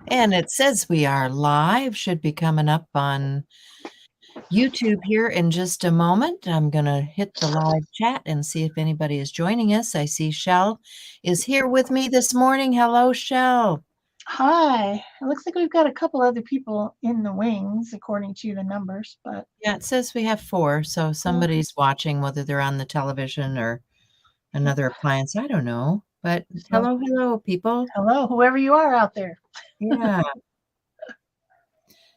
And it says we are live, should be coming up on YouTube here in just a moment. I'm going to hit the live chat and see if anybody is joining us. I see Shel is here with me this morning. Hello, Shel. Hi. It looks like we've got a couple other people in the wings, according to the numbers, but Yeah, it says we have 4, so yeah, somebody's watching, whether they're on the television or yep. another appliance. I don't know. But So, hello, people. hello, whoever you are out there. Yeah.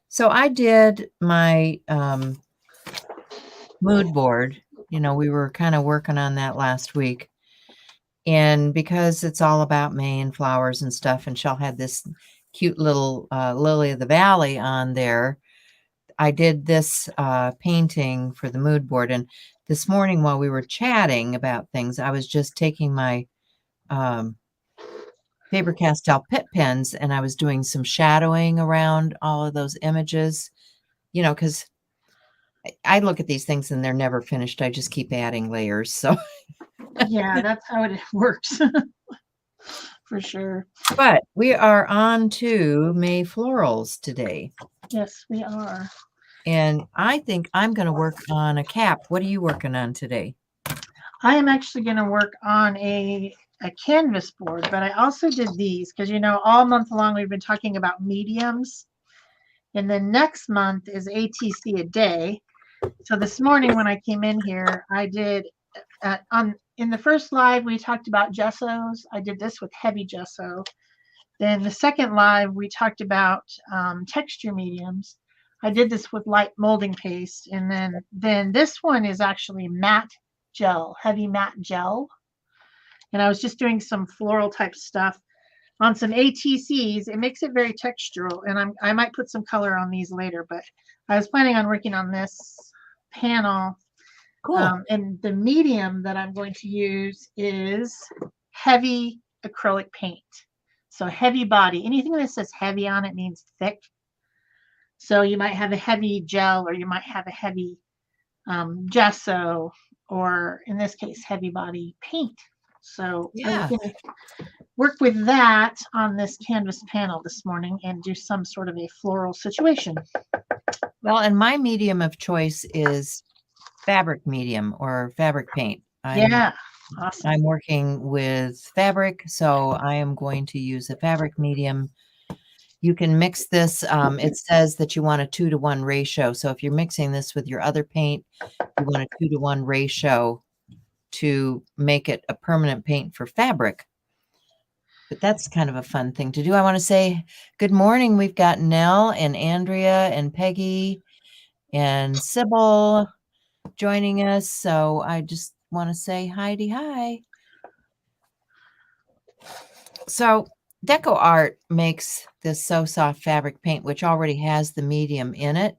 So I did my mood board. We were kind of working on that last week. And because it's all about May and flowers and stuff, and Shell had this cute little lily of the valley on there, I did this painting for the mood board. And this morning while we were chatting about things, I was just taking my um, Faber-Castell Pitt pens and I was doing some shadowing around all of those images, because I look at these things and they're never finished. I just keep adding layers. So, Yeah, that's how it works for sure. but we are on to May Florals today. Yes, we are. And I think I'm going to work on a cap. What are you working on today? I am actually going to work on a canvas board, but I also did these because all month long we've been talking about mediums, and then next month is ATC a day. So this morning when I came in here, I did in the first live we talked about gessos. I did this with heavy gesso. Then the second live we talked about texture mediums. I did this with light molding paste, and then this one is actually matte gel, heavy matte gel. And I was just doing some floral type stuff on some ATCs. It makes it very textural, and I might put some color on these later, but I was planning on working on this panel. Cool. And the medium that I'm going to use is heavy acrylic paint. So heavy body. Anything that says heavy on it means thick. So you might have a heavy gel, or you might have a heavy gesso, or in this case, heavy body paint. So I was Yeah. going to work with that on this canvas panel this morning and do some sort of a floral situation. Well, and my medium of choice is fabric medium or fabric paint. Yeah, awesome. I'm working with fabric, so I am going to use a fabric medium. You can mix this. It says that you want a 2-to-1 ratio. So if you're mixing this with your other paint, you want a 2-to-1 ratio to make it a permanent paint for fabric. But that's kind of a fun thing to do. I want to say good morning. We've got Nell and Andrea and Peggy and Sybil joining us. So I just want to say hi. So Deco Art makes this So Soft fabric paint, which already has the medium in it.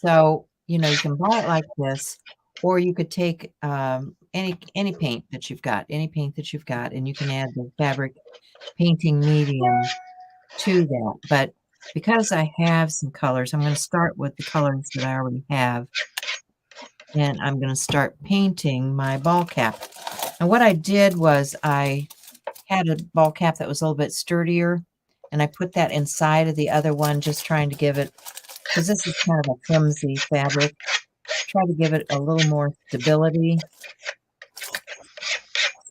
So, you can buy it like this, or you could take any paint that you've got, and you can add the fabric painting medium to that. But because I have some colors, I'm going to start with the colors that I already have, and I'm going to start painting my ball cap. And what I did was I had a ball cap that was a little bit sturdier, and I put that inside of the other one, just trying to give it, because this is kind of a flimsy fabric, try to give it a little more stability.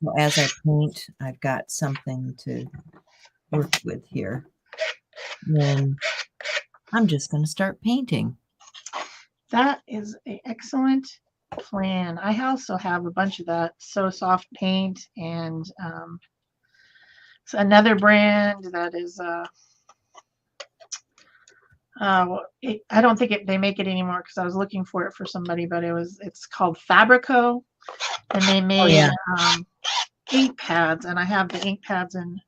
So as I paint, I've got something to work with here. And I'm just going to start painting. That is an excellent plan. I also have a bunch of that So Soft paint, and it's another brand that is I don't think they make it anymore because I was looking for it for somebody, but it's called Fabrico, and they Oh, made yeah. ink pads, and I have the ink pads and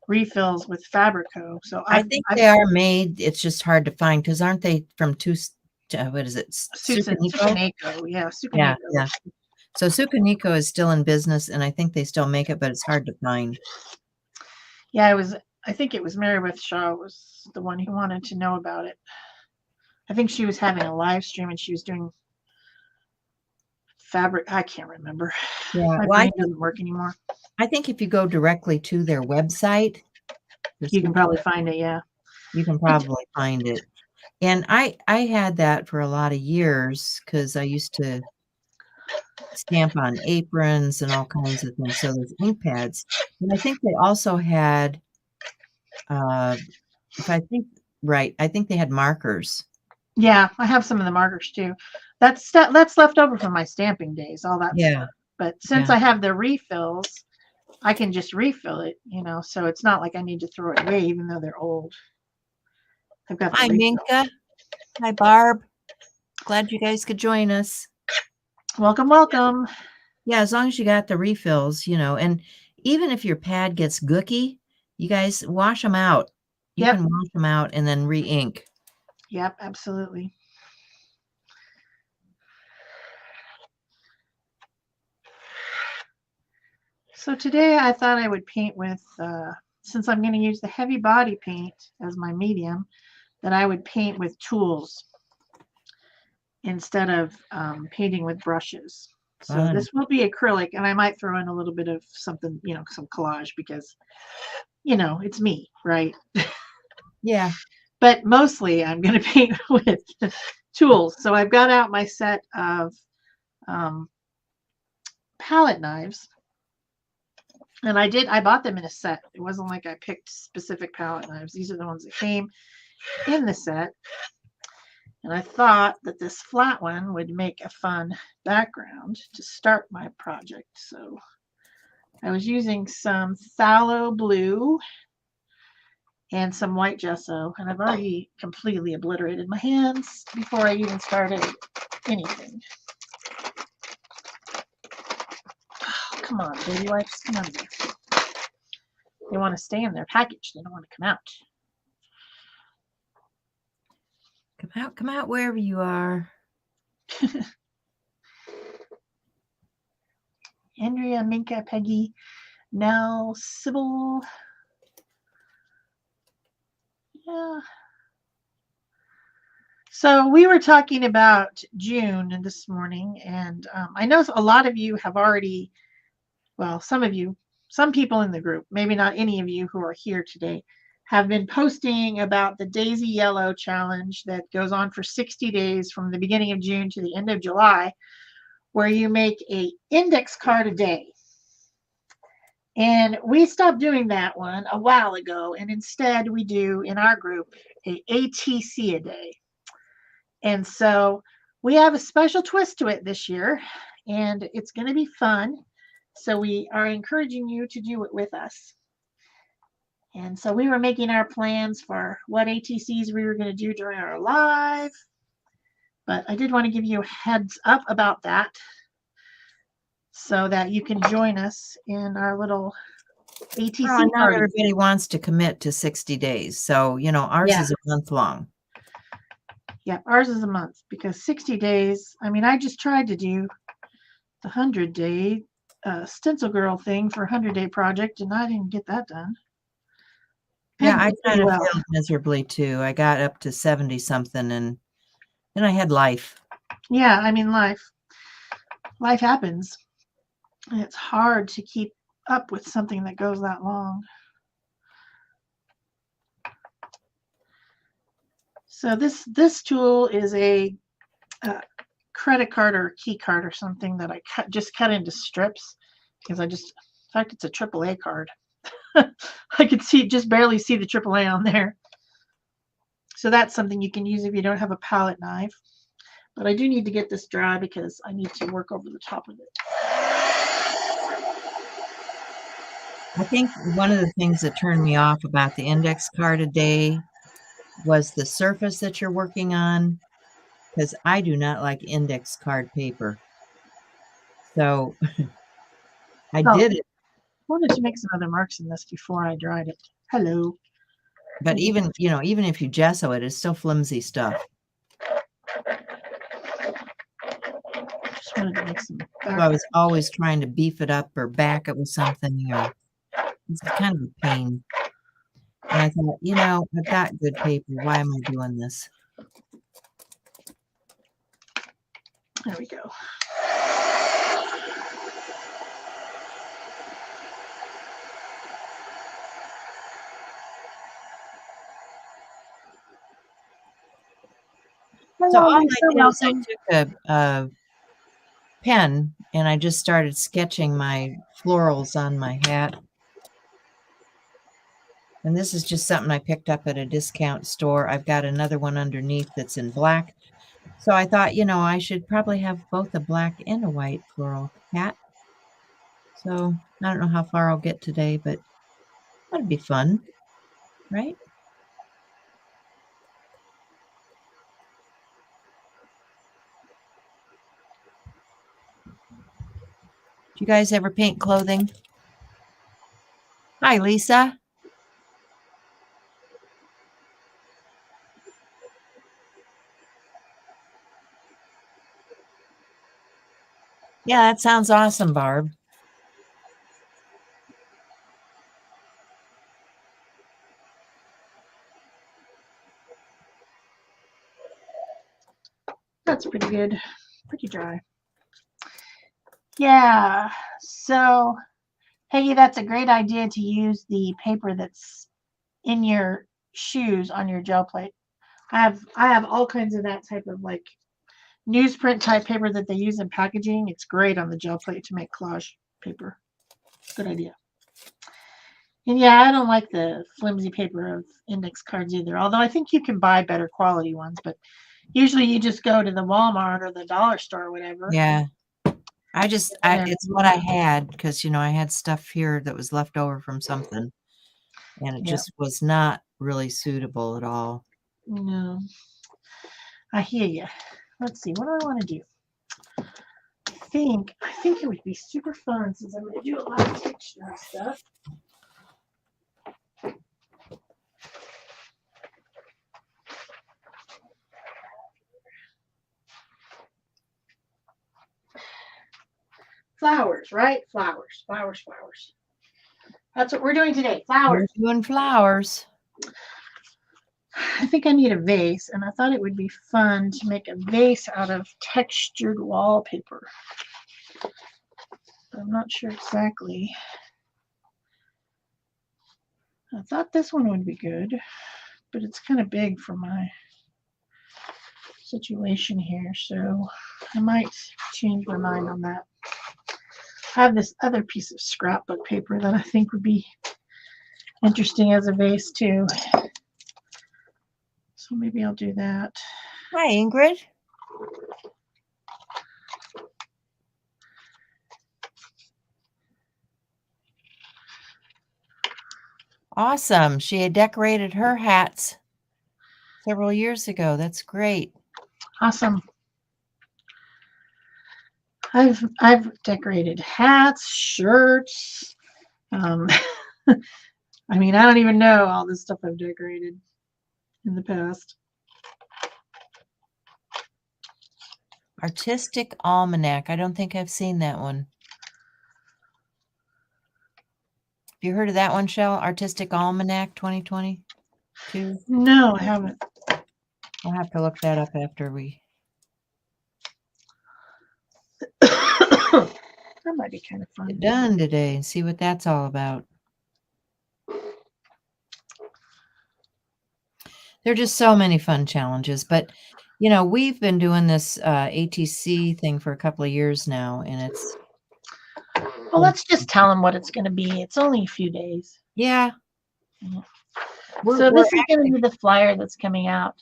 refills with Fabrico. So I think I've they are made. It's just hard to find because aren't they from what is it? Sucaniko? Sukaneko, yeah, Yeah, Sukaneko. yeah. So Sucaniko is still in business, and I think they still make it, but it's hard to find. Yeah, I think it was Mary Shaw was the one who wanted to know about it. I think she was having a live stream and she was doing fabric. I can't remember. Yeah, My well, brain doesn't work anymore. I think if you go directly to their website, There's You can probably find it, yeah. You can probably find it. And I had that for a lot of years because I used to stamp on aprons and all kinds of things, so those ink pads. And I think they also had, uh, if I think right, I think they had markers. Yeah, I have some of the markers too. That's left over from my stamping days, all that Yeah, stuff. But since yeah. I have the refills, I can just refill it, so it's not like I need to throw it away even though they're old. I've got the Hi, refill. Minka. Hi, Barb. Glad you guys could join us. Welcome, welcome. Yeah, as long as you got the refills, and even if your pad gets gooky, you guys wash them out. You Yep, can wash them out and then re-ink. yep, absolutely. So today I thought I would paint with, since I'm going to use the heavy body paint as my medium, that I would paint with tools instead of painting with brushes. So Fun. this will be acrylic, and I might throw in a little bit of something, some collage because, it's me, right? Yeah. But mostly I'm going to paint with tools. So I've got out my set of um, palette knives. And I bought them in a set. It wasn't like I picked specific palette knives. These are the ones that came in the set. And I thought that this flat one would make a fun background to start my project. So I was using some phthalo blue and some white gesso. And I've already completely obliterated my hands before I even started anything. Oh, come on, baby wipes. Come on. They want to stay in their package. They don't want to come out. Come out wherever you are. Andrea, Minka, Peggy, Nell, Sybil. Yeah. So we were talking about June this morning, and I know a lot of you have already, well, some people in the group, maybe not any of you who are here today, have been posting about the Daisy Yellow Challenge that goes on for 60 days from the beginning of June to the end of July, where you make an index card a day. And we stopped doing that one a while ago, and instead we do in our group a ATC a day. And so we have a special twist to it this year, and it's going to be fun. So we are encouraging you to do it with us. And so we were making our plans for what ATCs we were going to do during our live. But I did want to give you a heads up about that so that you can join us in our little ATC Well, not party. everybody wants to commit to 60 days. So, ours is a month long. Yeah, ours is a month because 60 days, I mean, I just tried to do the 100-day stencil girl thing for a 100-day project, and I didn't get that done. Yeah, I did pretty kind of well. failed miserably too. I got up to 70 something and then I had life. Yeah, I mean, life happens. And it's hard to keep up with something that goes that long. So this tool is a credit card or key card or something that I just cut into strips because in fact, it's a AAA card. I could just barely see the AAA on there. So that's something you can use if you don't have a palette knife. But I do need to get this dry because I need to work over the top of it. I think one of the things that turned me off about the index card a day was the surface that you're working on, because I do not like index card paper. So I did it, I wanted to make some other marks in this before I dried it. Hello. but even if you gesso it, it's still flimsy stuff. Just wanted to make some So I was always trying to beef it up or back it with something, or it's kind of a pain. And I thought, I've got good paper. Why am I doing this? There we go. So all Hello, I Lisa. did is I Welcome. took a pen and I just started sketching my florals on my hat. And this is just something I picked up at a discount store. I've got another one underneath that's in black. So I thought, I should probably have both a black and a white floral hat. So I don't know how far I'll get today, but that'd be fun, right? Do you guys ever paint clothing? Hi, Lisa. Yeah, that sounds awesome, Barb. That's pretty good. Pretty dry. Yeah. So, Peggy, that's a great idea to use the paper that's in your shoes on your gel plate. I have all kinds of that type of like newsprint type paper that they use in packaging. It's great on the gel plate to make collage paper. Good idea. And yeah, I don't like the flimsy paper of index cards either. Although I think you can buy better quality ones, but usually you just go to the Walmart or the dollar store or whatever. Yeah. And It's what I had because, I had stuff here that was left over from something and it yeah, just was not really suitable at all. no, I hear you. Let's see, what do I want to do? I think it would be super fun since I'm going to do a lot of texture stuff. Flowers, right? Flowers, flowers, flowers. That's what we're doing today. We're Flowers. doing flowers. I think I need a vase, and I thought it would be fun to make a vase out of textured wallpaper. I'm not sure exactly. I thought this one would be good, but it's kind of big for my situation here, so I might change my mind on that. I have this other piece of scrapbook paper that I think would be interesting as a vase too. So maybe I'll do that. Hi, Ingrid. Awesome. She had decorated her hats several years ago. That's great. Awesome. I've decorated hats, shirts. Um, I mean, I don't even know all this stuff I've decorated in the past. Artistic Almanac. I don't think I've seen that one. Have you heard of that one, Shel? Artistic Almanac 2022? No, I haven't. I'll have to look that up after we. That might be kind of fun. Get done today and see what that's all about. There are just so many fun challenges, but we've been doing this ATC thing for a couple of years now, and it's Well, let's just tell them what it's going to be. It's only a few days. yeah. So We're this is going to be the flyer that's coming out.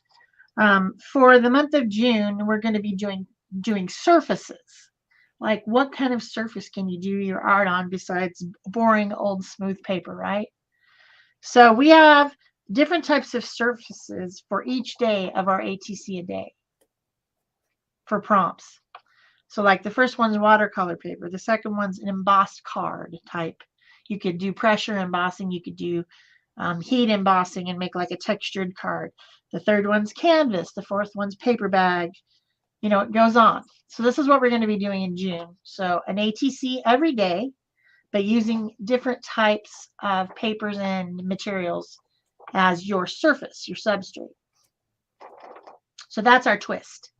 For the month of June, we're going to be doing surfaces. Like what kind of surface can you do your art on besides boring old smooth paper, right? So we have different types of surfaces for each day of our ATC a day for prompts. So like the first one's watercolor paper. The second one's an embossed card type. You could do pressure embossing. You could do heat embossing and make like a textured card. The third one's canvas. The fourth one's paper bag. It goes on. So this is what we're going to be doing in June. So an ATC every day, but using different types of papers and materials as your surface, your substrate. So that's our twist.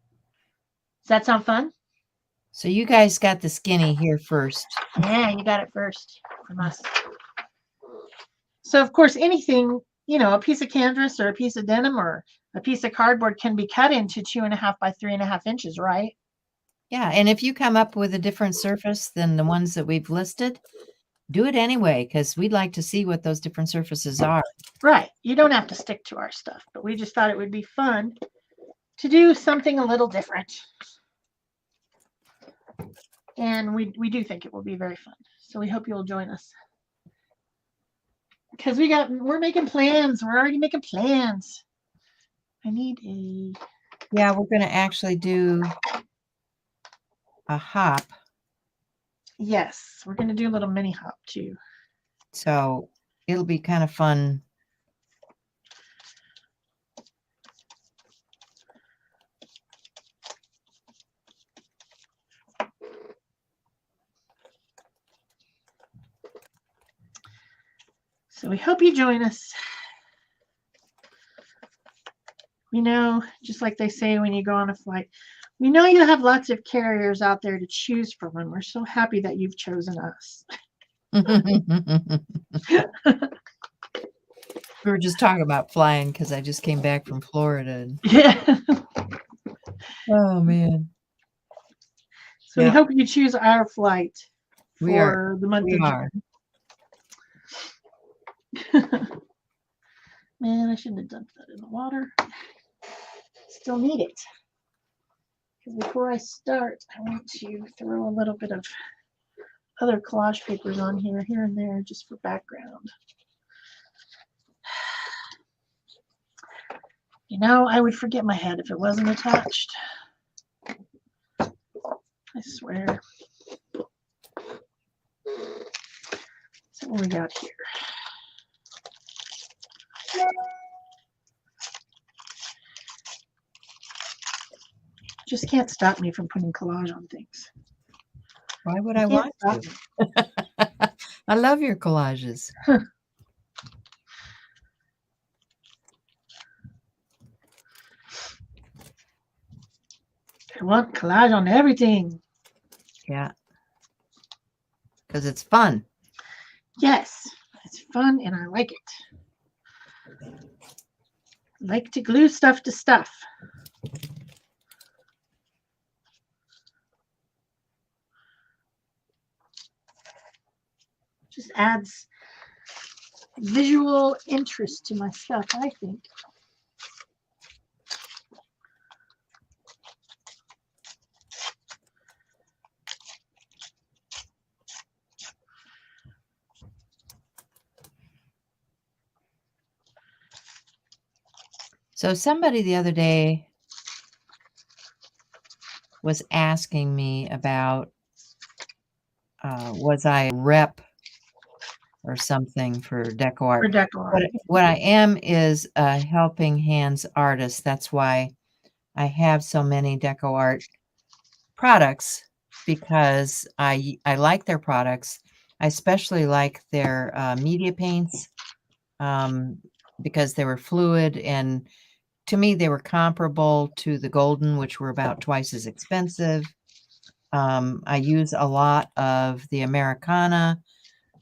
Does that sound fun? So you guys got the skinny here first. Yeah, you got it first from us. So of course, anything you know, a piece of canvas or a piece of denim or a piece of cardboard can be cut into 2.5 by 3.5 inches, right? Yeah, and if you come up with a different surface than the ones that we've listed, do it anyway, because we'd like to see what those different surfaces are. Right. You don't have to stick to our stuff, but we just thought it would be fun to do something a little different. And we do think it will be very fun. So we hope you'll join us. Because we're making plans. We're already making plans. I need a Yeah, we're going to actually do a hop. yes, we're gonna do a little mini hop too. So it'll be kind of fun. So we hope you join us. We know, just like they say when you go on a flight, we know you have lots of carriers out there to choose from, and we're so happy that you've chosen us. We were just talking about flying because I just came back from Florida. Yeah. Oh, man. So we hope you choose our flight for the month of June. Man, I shouldn't have dumped that in the water. Still need it. Because before I start, I want to throw a little bit of other collage papers on here and there, just for background. You know, I would forget my head if it wasn't attached. I swear. So what we got here? Just can't stop me from putting collage on things. Why would I want to? I love your collages. I want collage on everything. Yeah. Because it's fun. Yes, it's fun and I like it. I like to glue stuff to stuff. Just adds visual interest to my stuff, I think. So somebody the other day was asking me about was I a rep or something for deco art. For deco art. What I am is a helping hands artist. That's why I have so many deco art products, because I like their products. I especially like their media paints because they were fluid, and to me they were comparable to the golden, which were about twice as expensive. I use a lot of the Americana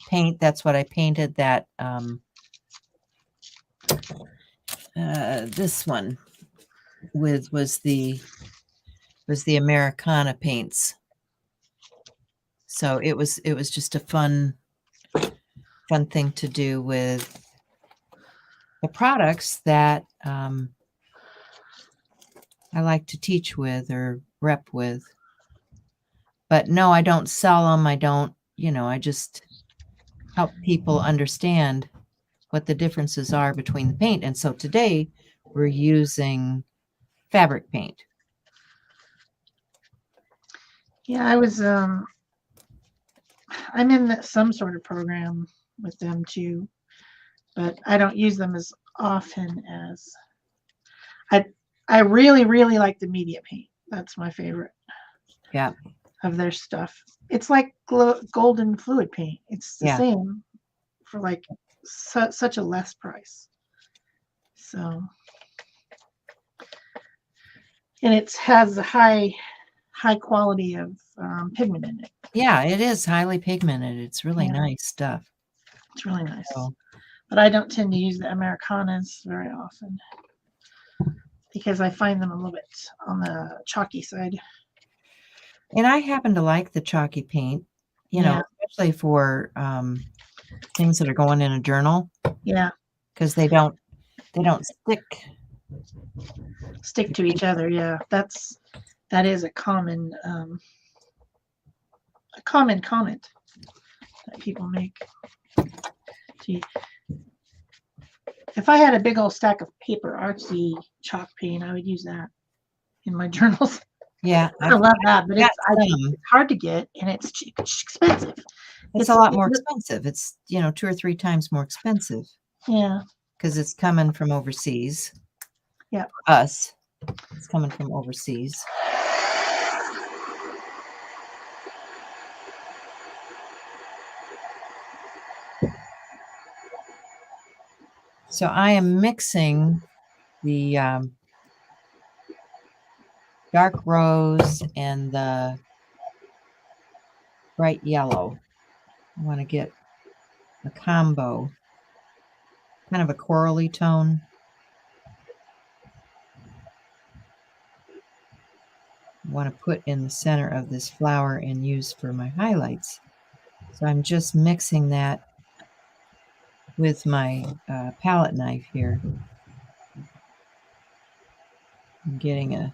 paint. That's what I painted that this one with was the Americana paints. So it was just a fun thing to do with the products that I like to teach with or rep with. But no, I don't sell them. I don't, I just help people understand what the differences are between the paint. And so today we're using fabric paint. Yeah, I'm in some sort of program with them too, but I don't use them as often as I really, really like the media paint. That's my favorite. Yeah. Of their stuff. It's like golden fluid paint. It's the same for like such a less price. So, and it has a high quality of pigment in it. Yeah, it is highly pigmented. It's really nice stuff. It's really nice. So But I don't tend to use the Americanas very often because I find them a little bit on the chalky side. And I happen to like the chalky paint, Yeah. especially for things that are going in a journal Yeah. because they don't Stick to each other. Yeah. That is a common comment that people make. Gee, if I had a big old stack of paper artsy chalk paint, I would use that in my journals. Yeah, I love that, but got it's hard to get and it's expensive. It's a lot more expensive. It's 2 or 3 times more expensive Yeah. because it's coming from overseas. Yeah. Us, it's coming from overseas. So I am mixing the dark rose and the bright yellow. I want to get a combo, kind of a corally tone. I want to put in the center of this flower and use for my highlights. So I'm just mixing that with my palette knife here. I'm getting a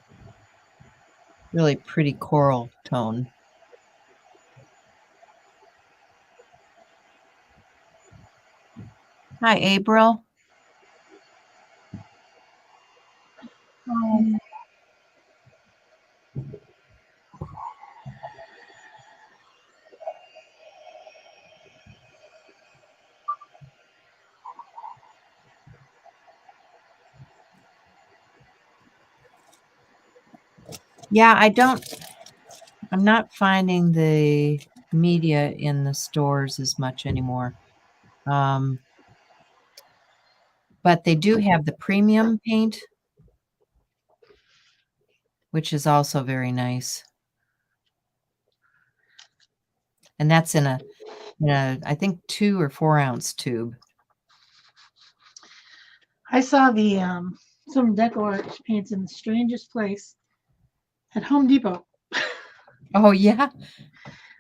really pretty coral tone. Hi, April. Yeah, I'm not finding the media in the stores as much anymore. But they do have the premium paint, which is also very nice. And that's in a I think 2 or 4 ounce tube. I saw the some deco art paints in the strangest place at Home Depot. Oh yeah.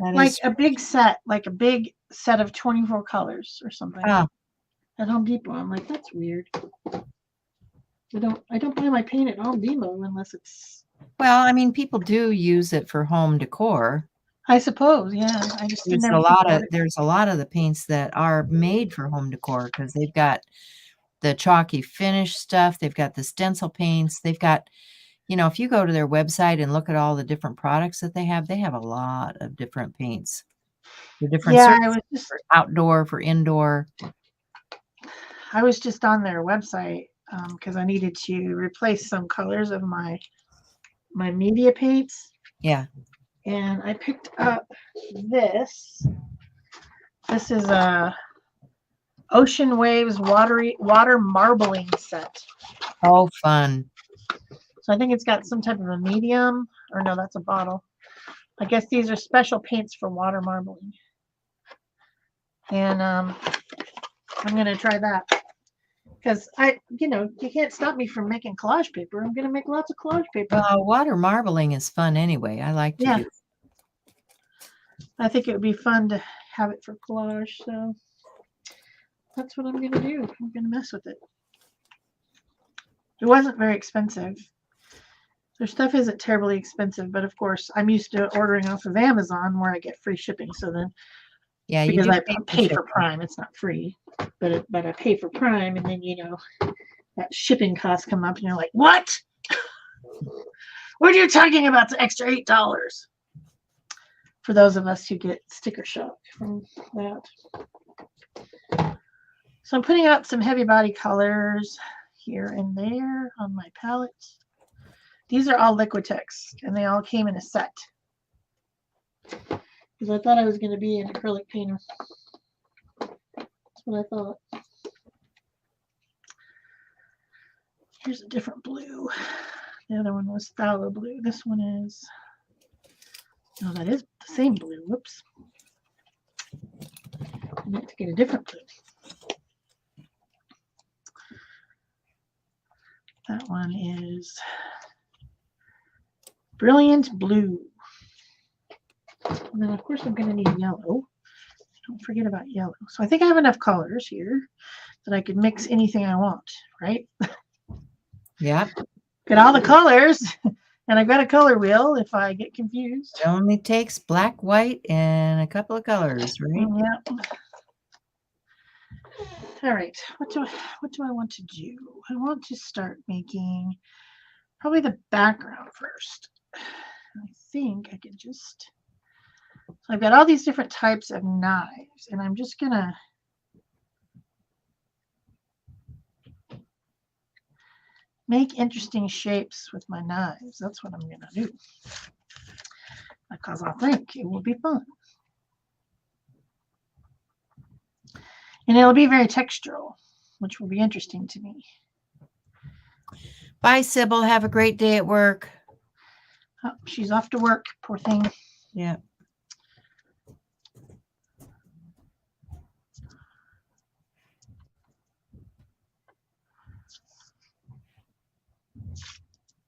Like a big set of 24 colors or something. Ah. At Home Depot. I'm like, that's weird. I don't buy my paint at Home Depot unless it's Well, I mean, people do use it for home decor. I suppose, yeah. I just There's never a think lot about of it. there's a lot of the paints that are made for home decor because they've got the chalky finish stuff, they've got the stencil paints, they've got, if you go to their website and look at all the different products that they have a lot of different paints. The different Yeah, I surfaces was just for outdoor, for indoor. I was just on their website because I needed to replace some colors of my media paints. Yeah. And I picked up this. This is a Ocean Waves water marbling set. Oh, fun. So I think it's got some type of a medium, or no, that's a bottle. I guess these are special paints for water marbling. And I'm gonna try that because you can't stop me from making collage paper. I'm gonna make lots of collage paper. Water marbling is fun anyway. I like to do. I think it would be fun to have it for collage. So that's what I'm gonna do. I'm gonna mess with it. It wasn't very expensive. Their stuff isn't terribly expensive, but of course, I'm used to ordering off of Amazon where I get free shipping. So then, Yeah, because I pay for Prime, it's not free, but I pay for Prime, and then that shipping costs come up, and you're like, what? What are you talking about? The extra $8 for those of us who get sticker shock from that. So I'm putting out some heavy body colors here and there on my palette. These are all Liquitex, and they all came in a set. Because I thought I was going to be an acrylic painter. That's what I thought. Here's a different blue. The other one was phthalo blue. This one is... No, that is the same blue. Whoops. I need to get a different blue. That one is Brilliant Blue. And then, of course, I'm going to need yellow. Don't forget about yellow. So I think I have enough colors here that I could mix anything I want, right? Yep. Get all the colors, and I've got a color wheel if I get confused. It only takes black, white, and a couple of colors, right? Yeah. All right. What do I want to do? I want to start making probably the background first. I think I can just. So I've got all these different types of knives, and I'm just gonna make interesting shapes with my knives. That's what I'm gonna do, because I think it will be fun. And it'll be very textural, which will be interesting to me. Bye, Sybil. Have a great day at work. Oh, she's off to work, poor thing. Yeah.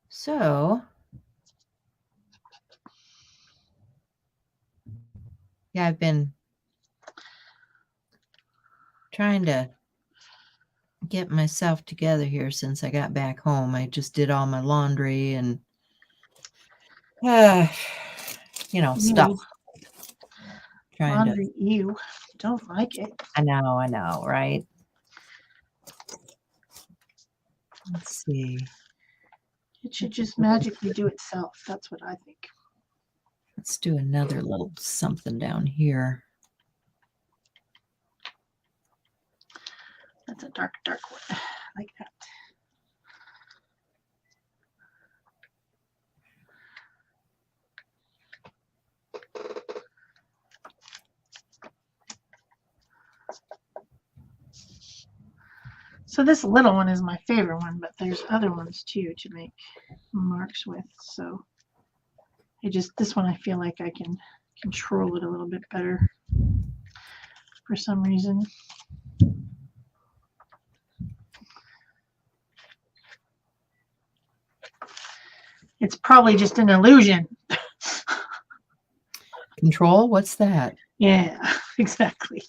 So, yeah, I've been trying to get myself together here since I got back home. I just did all my laundry and, stuff. Trying to. Laundry, you don't like it. I know, right? Let's see. It should just magically do itself. That's what I think. Let's do another little something down here. That's a dark one. Like that. So this little one is my favorite one, but there's other ones too to make marks with. So this one I feel like I can control it a little bit better for some reason. It's probably just an illusion. Control? What's that? Yeah, exactly.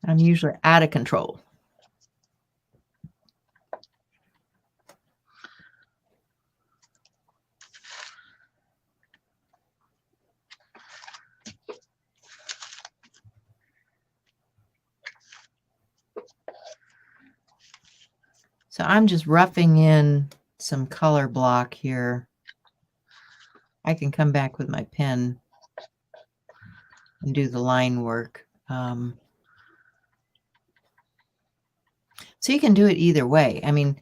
I'm usually out of control. So I'm just roughing in some color block here. I can come back with my pen and do the line work. So you can do it either way. I mean,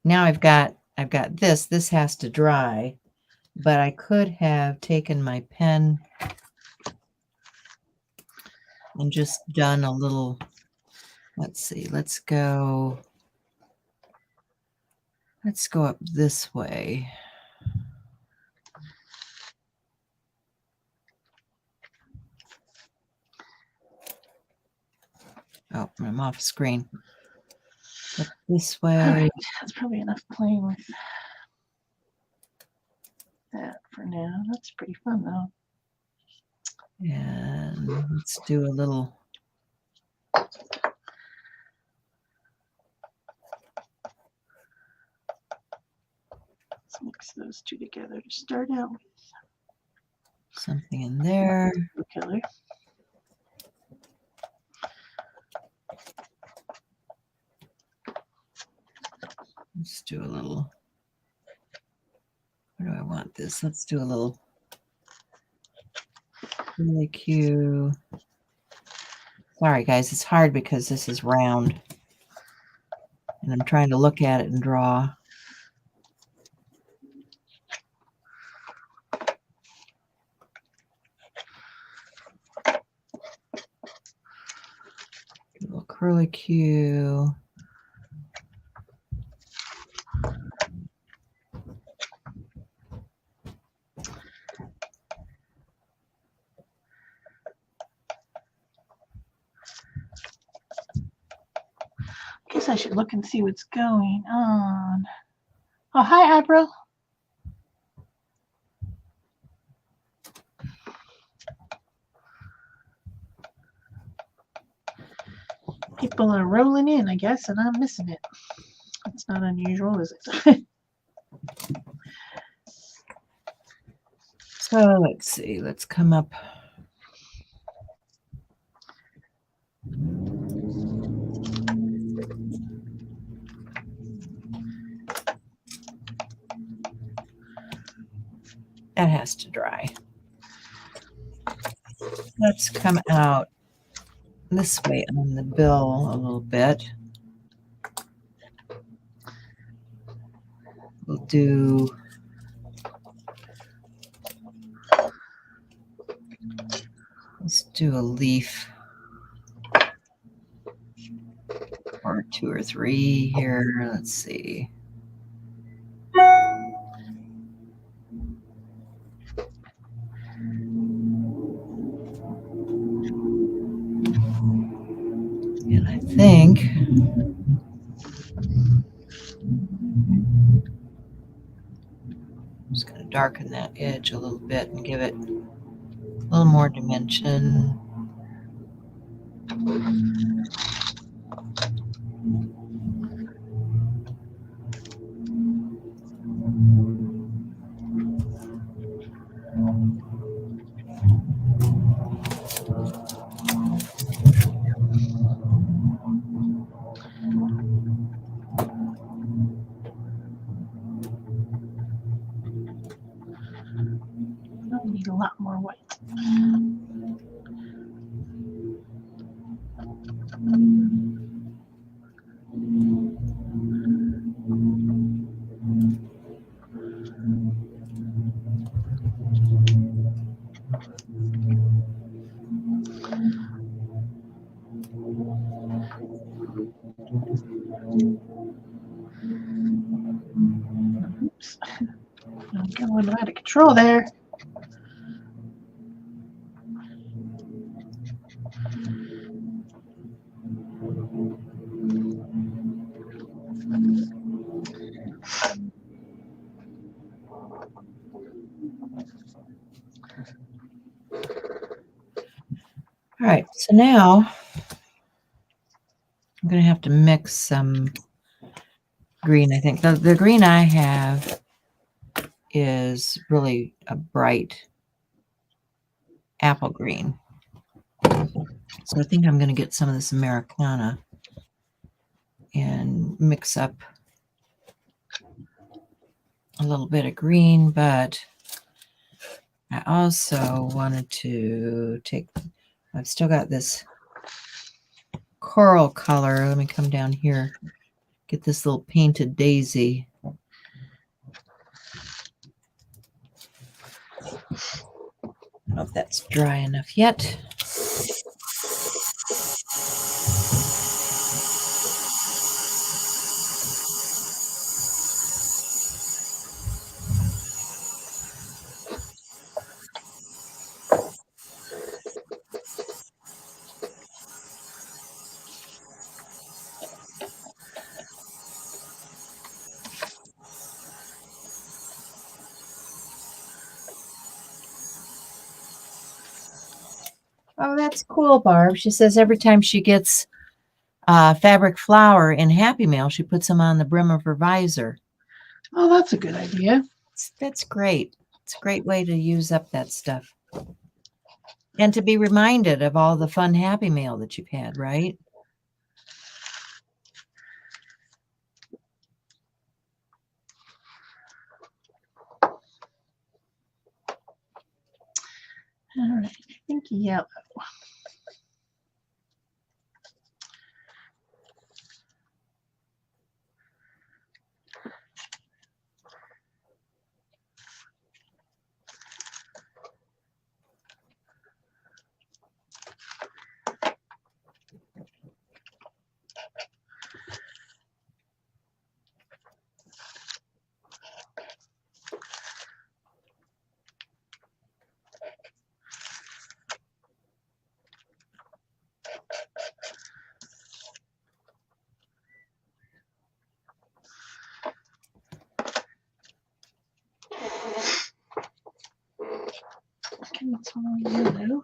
now I've got this. This has to dry, but I could have taken my pen and just done a little. Let's see. Let's go up this way. Oh, I'm off screen. Up this way. All right, that's probably enough playing with that for now. That's pretty fun though. And let's do a little. Let's mix those two together to start out with. Something in there. Color. Let's do a little. Where do I want this? Let's do a little really cute. Sorry, guys, it's hard because this is round. And I'm trying to look at it and draw. A little curly Q. guess I should look and see what's going on. Oh, hi, April. People are rolling in, I guess, and I'm missing it. It's not unusual, is it? So let's see. Let's come up. That has to dry. Let's come out this way on the bill a little bit. We'll do let's do a leaf or 2 or 3 here. Let's see. And I think I'm just going to darken that edge a little bit and give it a little more dimension. I need a lot more white. Oops. I'm going out of control there. All right, so now I'm going to have to mix some green. I think the green I have is really a bright apple green. So I think I'm going to get some of this Americana and mix up a little bit of green, but I also wanted to take, I've still got this coral color. Let me come down here, get this little painted daisy. I don't know if that's dry enough yet. Oh, that's cool, Barb. She says every time she gets fabric flower in Happy Mail, she puts them on the brim of her visor. Oh, that's a good idea. That's great. It's a great way to use up that stuff. And to be reminded of all the fun Happy Mail that you've had, right? All right, I think yellow. It's all yellow.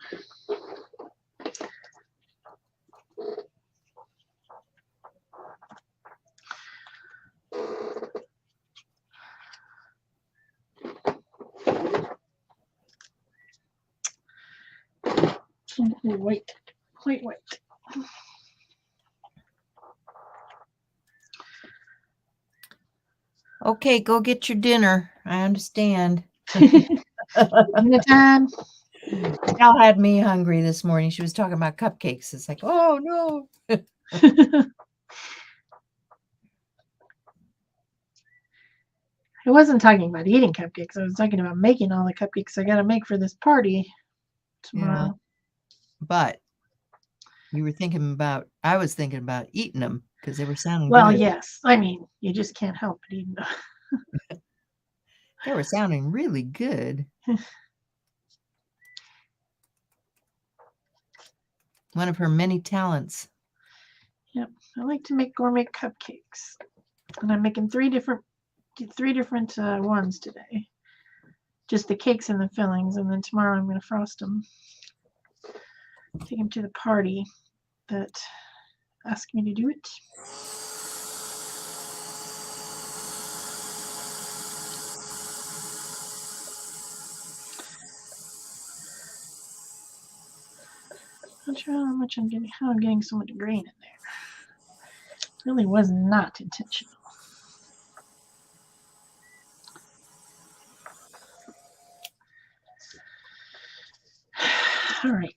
White. Okay, go get your dinner. I understand. Dinner time. Al had me hungry this morning. She was talking about cupcakes. It's like, oh no. I wasn't talking about eating cupcakes. I was talking about making all the cupcakes I got to make for this party tomorrow. Yeah. But you were thinking about, I was thinking about eating them because they were sounding Well, good. yes. I mean, you just can't help but eat them. They were sounding really good. One of her many talents. Yep. I like to make gourmet cupcakes. And I'm making three different ones today. Just the cakes and the fillings, and then tomorrow I'm going to frost them. Take them to the party that asked me to do it. Not sure how much I'm getting so much grain in there. It really was not intentional. All right.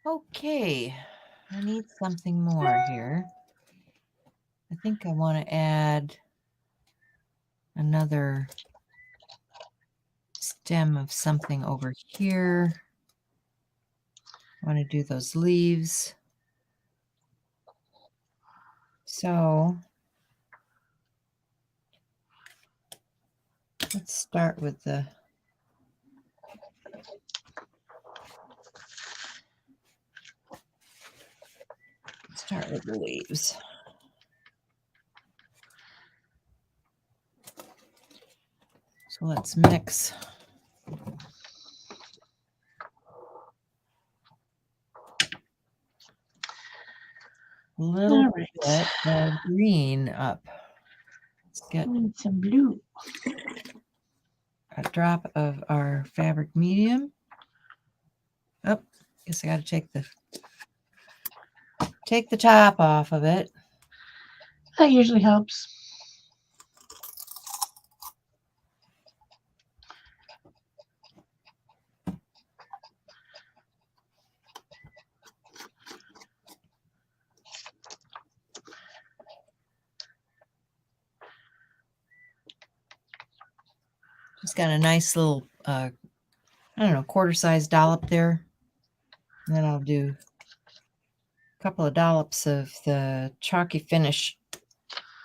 Okay, I need something more here. I think I want to add another stem of something over here. I want to do those leaves. So let's start with the leaves. So let's mix a little bit of green up. Let's get some blue. A drop of our fabric medium. Oh, guess I got to take the top off of it. That usually helps. Just got a nice little, I don't know, quarter-size dollop there. And then I'll do a couple of dollops of the chalky finish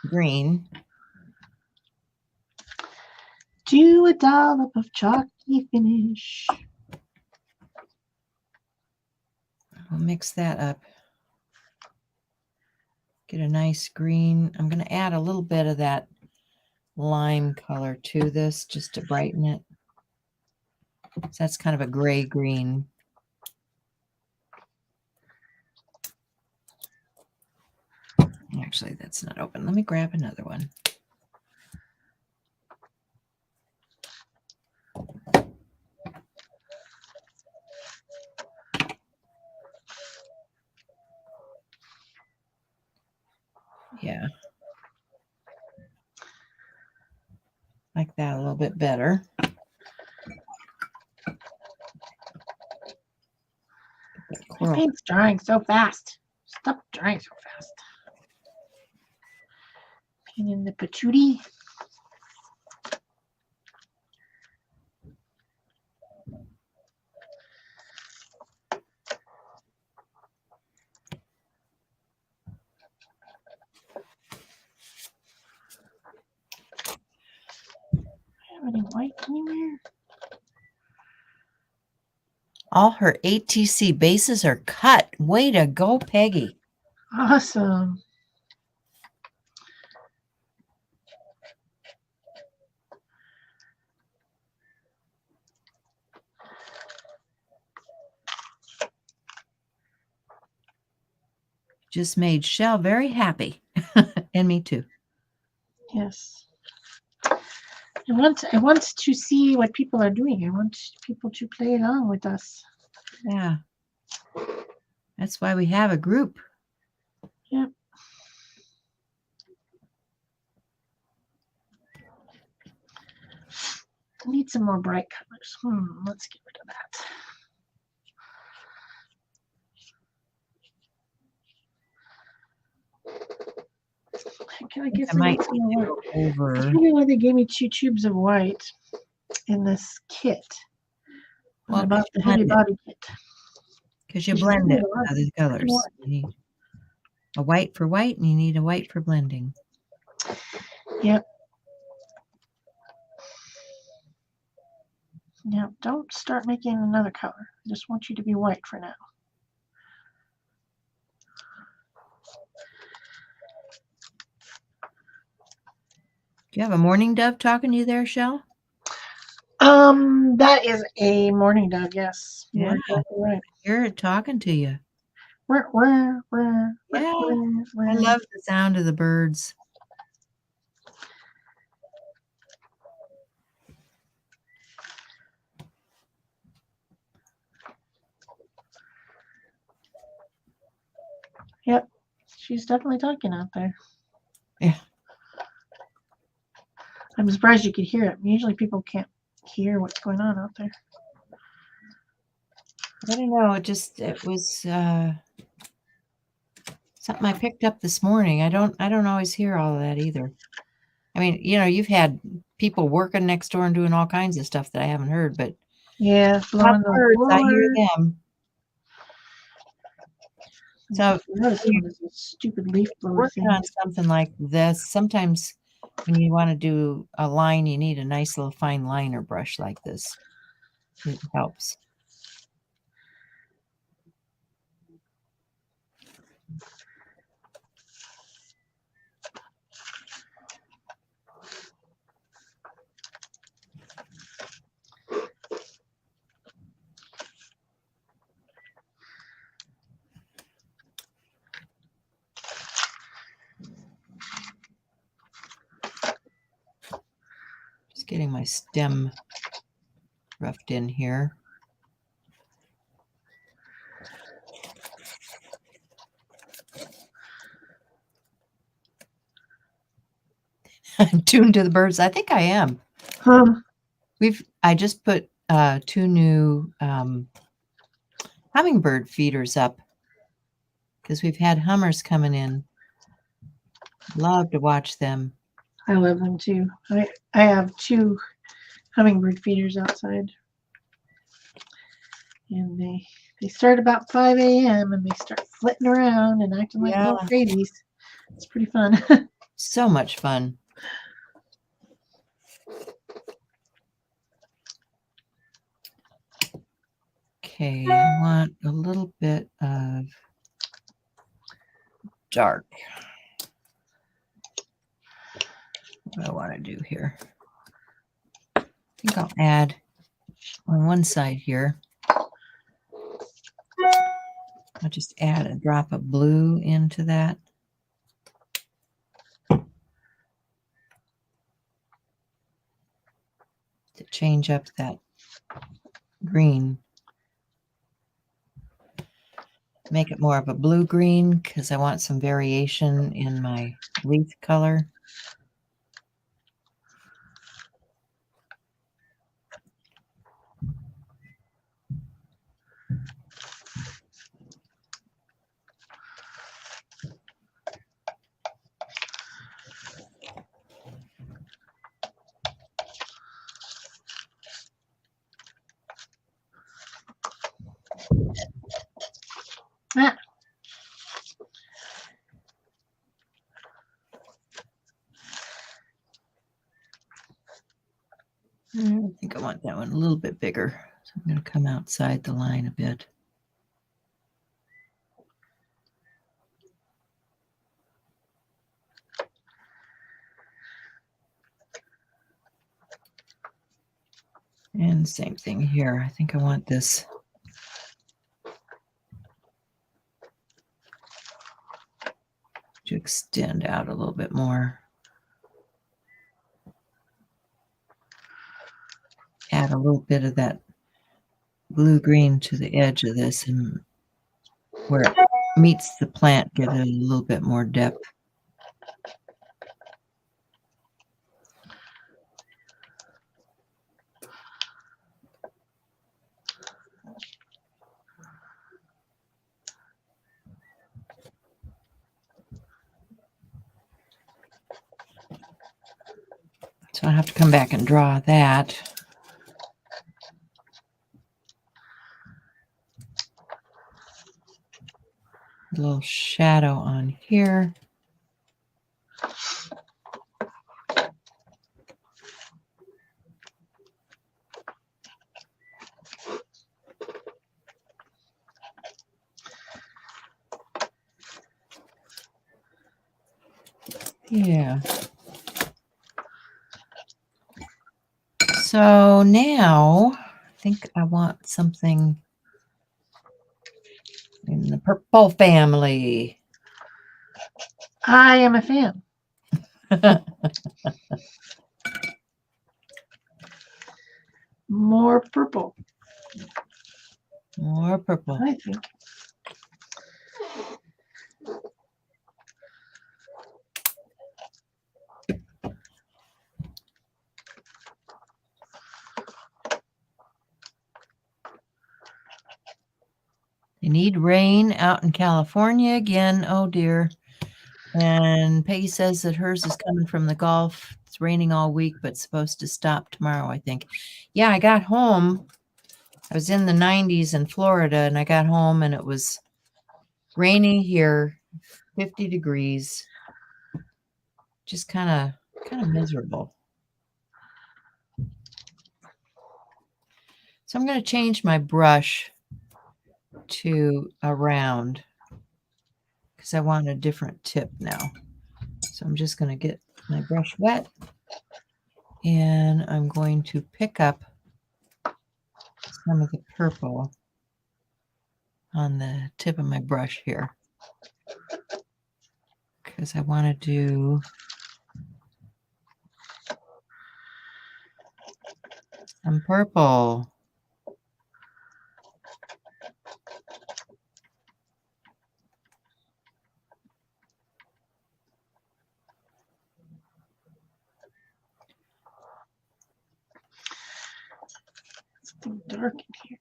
green. Do a dollop of chalky finish. We'll mix that up. Get a nice green. I'm going to add a little bit of that lime color to this just to brighten it. So that's kind of a gray green. Actually, that's not open. Let me grab another one. Yeah. Like that a little bit better. Oh. Paint's drying so fast. Stop drying so fast. Paint in the patchouli. Have any white anywhere? All her ATC bases are cut. Way to go, Peggy. Awesome. Just made Shel very happy. And me too. Yes. I want to see what people are doing. I want people to play along with us. Yeah. That's why we have a group. Yep. I need some more bright colors. Let's get rid of that. I guess I might need some more go white. I over. wonder why they gave me 2 tubes of white in this kit. Well, About the heavy body kit. Because you blend it with other colors. You need a white for white, and you need a white for blending. Yep. Now, don't start making another color. I just want you to be white for now. Do you have a mourning dove talking to you there, Shel? That is a mourning dove, yes. Yeah. You're exactly right. You're talking to you. Yeah. I love the sound of the birds. Yep. She's definitely talking out there. Yeah. I'm surprised you could hear it. Usually people can't hear what's going on out there. I don't know. It was something I picked up this morning. I don't always hear all of that either. I mean, you've had people working next door and doing all kinds of stuff that I haven't heard, but yeah, blowing the birds, I hear floor. them. So This one is a stupid leaf blower working thing. on something like this, sometimes when you want to do a line, you need a nice little fine liner brush like this. It helps. Just getting my stem roughed in here. Tuned to the birds. I think I am. I just put 2 new hummingbird feeders up because we've had hummers coming in. Love to watch them. I love them too. I have 2 hummingbird feeders outside. And they start about 5 a.m. and they start flitting around and acting like little babies. It's pretty fun. So much fun. Okay, I want a little bit of dark. What do I want to do here? I think I'll add on one side here. I'll just add a drop of blue into that. To change up that green. Make it more of a blue-green because I want some variation in my leaf color. Ah, I think I want that one a little bit bigger. So I'm going to come outside the line a bit. And same thing here. I think I want this to extend out a little bit more. Add a little bit of that blue-green to the edge of this, and where it meets the plant, give it a little bit more depth. So I have to come back and draw that. A little shadow on here. Yeah. So now I think I want something in the purple family. I am a fan. More purple, More purple. I think. They need rain out in California again. Oh dear. And Peggy says that hers is coming from the Gulf. It's raining all week, but supposed to stop tomorrow, I think. Yeah, I got home. I was in the 90s in Florida, and I got home and it was rainy here, 50 degrees. Just kind of miserable. So I'm going to change my brush to a round because I want a different tip now. So I'm just going to get my brush wet and I'm going to pick up some of the purple on the tip of my brush here because I want to do some purple. It's too dark in here.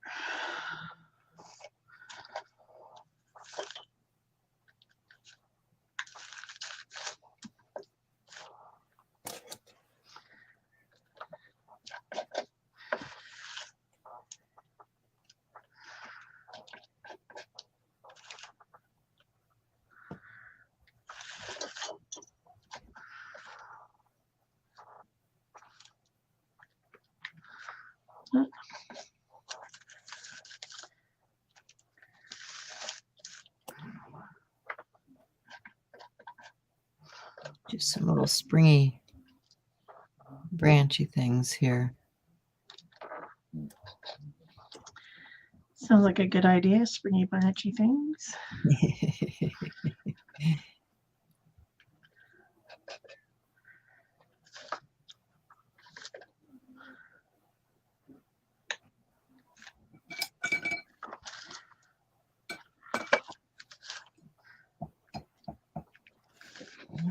Just some little springy, branchy things here. Sounds like a good idea, springy branchy things.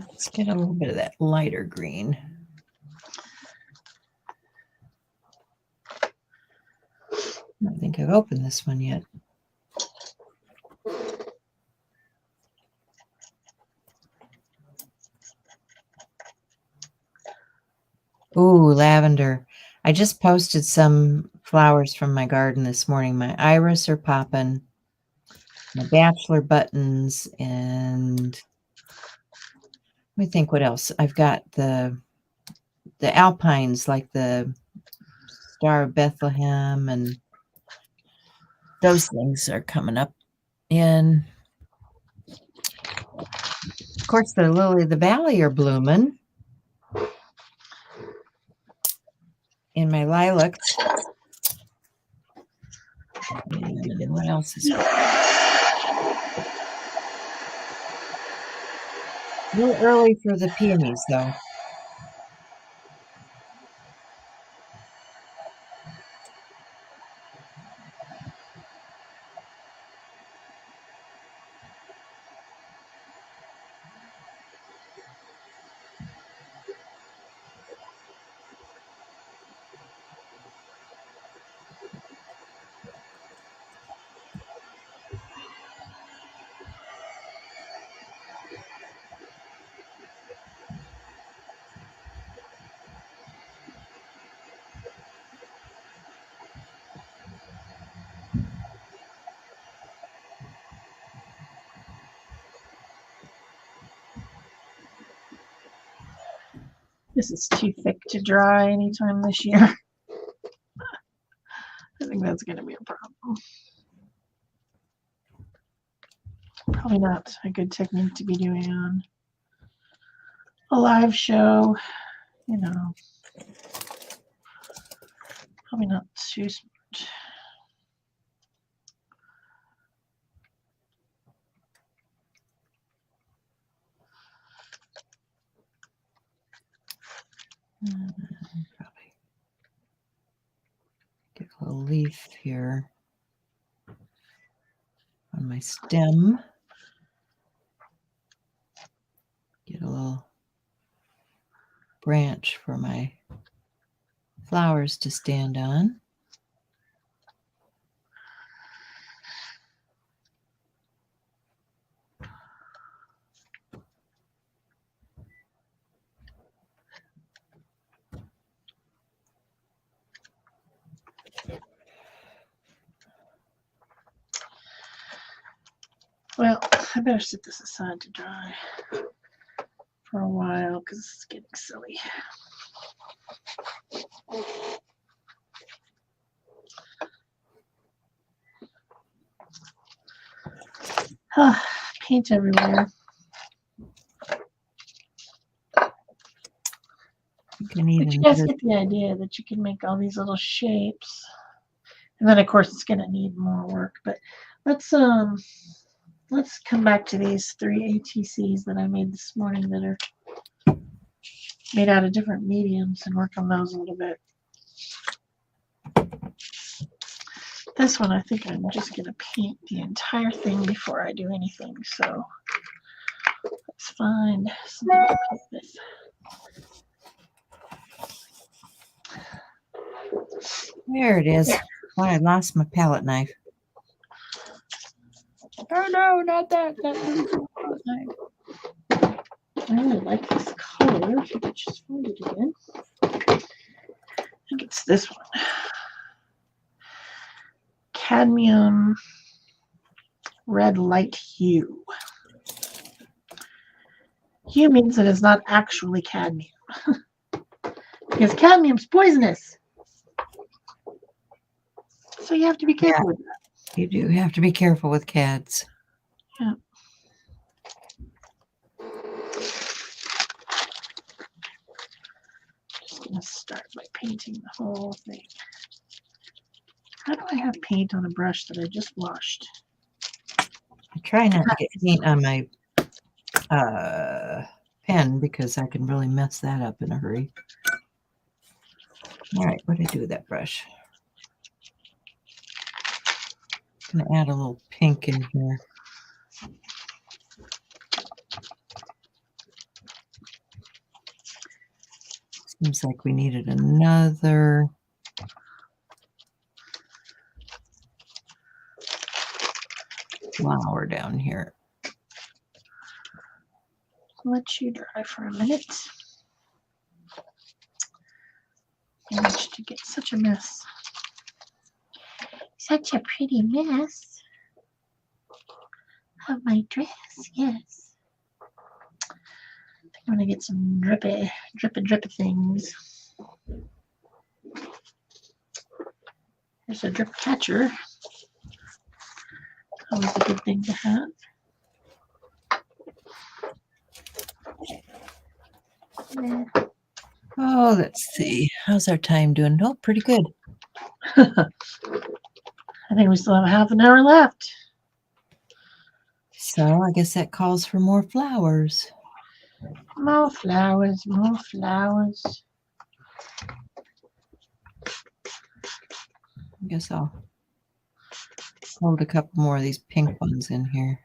Let's get a little bit of that lighter green. I don't think I've opened this one yet. Ooh, lavender. I just posted some flowers from my garden this morning. My iris are popping. my bachelor buttons, and let me think what else. I've got the alpines, like the Star of Bethlehem, and those things are coming up. And of course, the lily of the valley are blooming. And my lilacs. And what else is a little early for the peonies, though. This is too thick to dry anytime this year. I think that's going to be a problem. Probably not a good technique to be doing on a live show, you know. Probably not too smart. Probably get a little leaf here on my stem. Get a little branch for my flowers to stand on. Well, I better set this aside to dry for a while because it's getting silly. Paint everywhere. But you guys get the idea that you can make all these little shapes. And then of course it's gonna need more work. But let's come back to these 3 ATCs that I made this morning that are made out of different mediums and work on those a little bit. This one I think I'm just gonna paint the entire thing before I do anything. So let's find something to paint with. There it is. Oh, I lost my palette knife. Oh no, not that. That palette knife. I really like this color. If I could just find it again. I think it's this one. Cadmium red light hue. Hue means that it's not actually cadmium. Because cadmium's poisonous. So you have to be careful with that. You do have to be careful with cads. Yeah. Just going to start by painting the whole thing. How do I have paint on a brush that I just washed? I try not to get paint on my pen because I can really mess that up in a hurry. All right, what do I do with that brush? I'm going to add a little pink in here. Seems like we needed another flower down here. Let you dry for a minute. Managed to get such a mess. Such a pretty mess. of my dress. Yes. I think I'm gonna get some drippy things. There's a drip catcher. Always a good thing to have. Yeah. Oh, let's see. How's our time doing? Oh, pretty good. I think we still have half an hour left. So I guess that calls for more flowers. More flowers, more flowers. I guess I'll hold a couple more of these pink ones in here.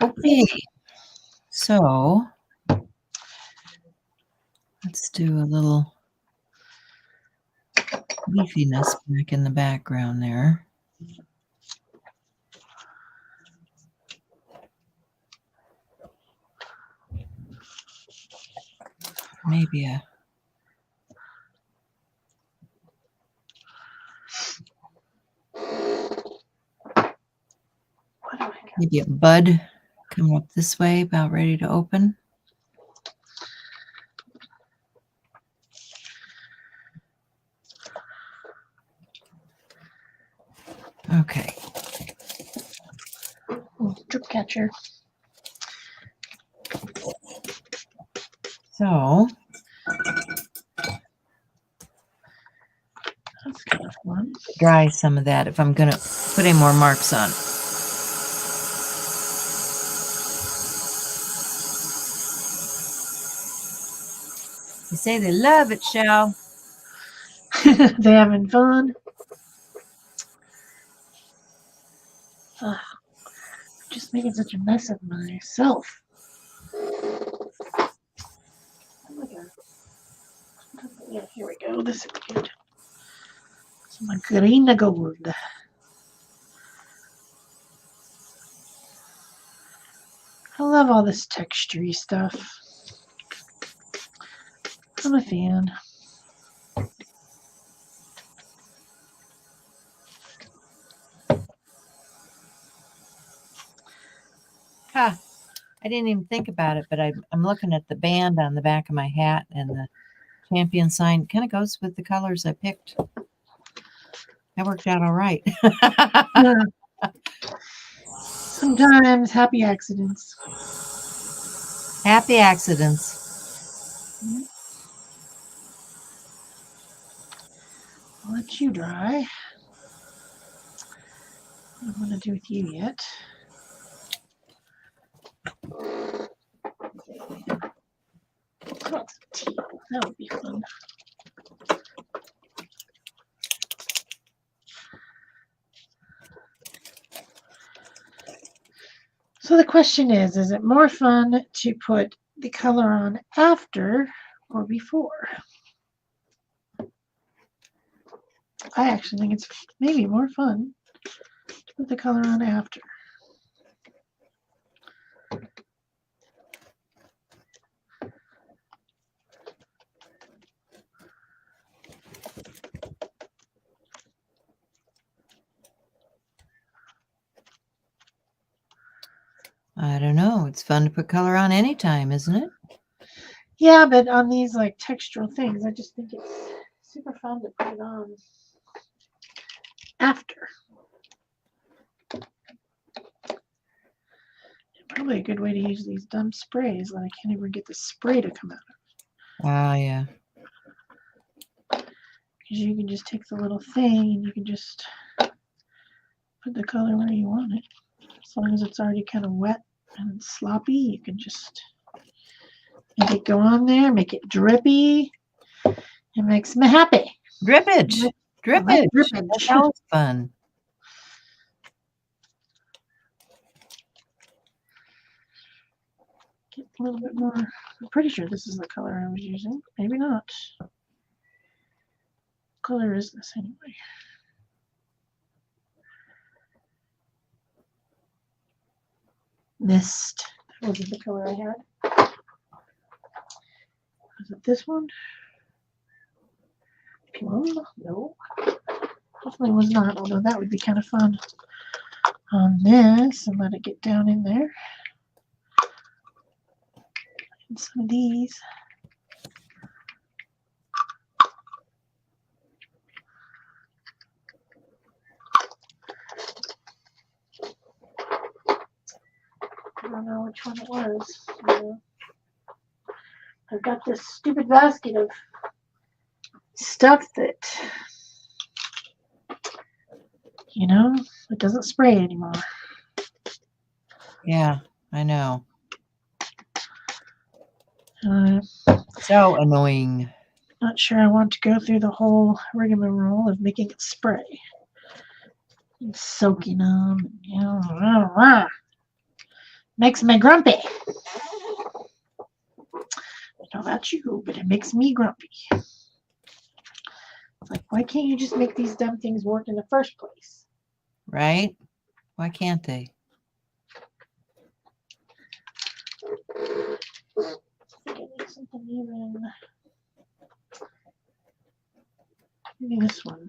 Okay, so let's do a little leafiness back in the background there. Maybe a bud coming up this way, about ready to open. Okay. Drip catcher. So That's kind of fun. dry some of that if I'm going to put any more marks on. You say they love it, Shel. They having fun? Ugh, just making such a mess of myself. Oh my god. Yeah, here we go. This is good. Some green gold. I love all this texture-y stuff. I'm a fan. Huh. I didn't even think about it, but I'm looking at the band on the back of my hat, and the champion sign kind of goes with the colors I picked. That worked out all right. Yeah. Sometimes happy accidents. Happy accidents. I'll let you dry. I don't want to do with you yet. Oh, tea. That would be fun. So the question is it more fun to put the color on after or before? I actually think it's maybe more fun to put the color on after. I don't know. It's fun to put color on anytime, isn't it? Yeah, but on these like textural things, I just think it's super fun to put it on after. Probably a good way to use these dumb sprays when I can't even get the spray to come out of. Oh, yeah. Because you can just take the little thing and you can just put the color where you want it. As long as it's already kind of wet and sloppy, you can just make it go on there, make it drippy. It makes me happy. Drippage. I like Drippage. drippage. That's always fun. Get a little bit more. I'm pretty sure this is the color I was using. Maybe not. What color is this anyway? Mist. That wasn't the color I had. Was it this one? Plum? No. Definitely was not, although that would be kind of fun on this and let it get down in there. And some of these. I don't know which one it was. I've got this stupid basket of stuff that, it doesn't spray anymore. Yeah, I know. Uh, So annoying. Not sure I want to go through the whole rigmarole of making it spray. And soaking them. Makes me grumpy. I don't know about you, but it makes me grumpy. It's like, why can't you just make these dumb things work in the first place? Right? Why can't they? I think I need something even. Maybe this one.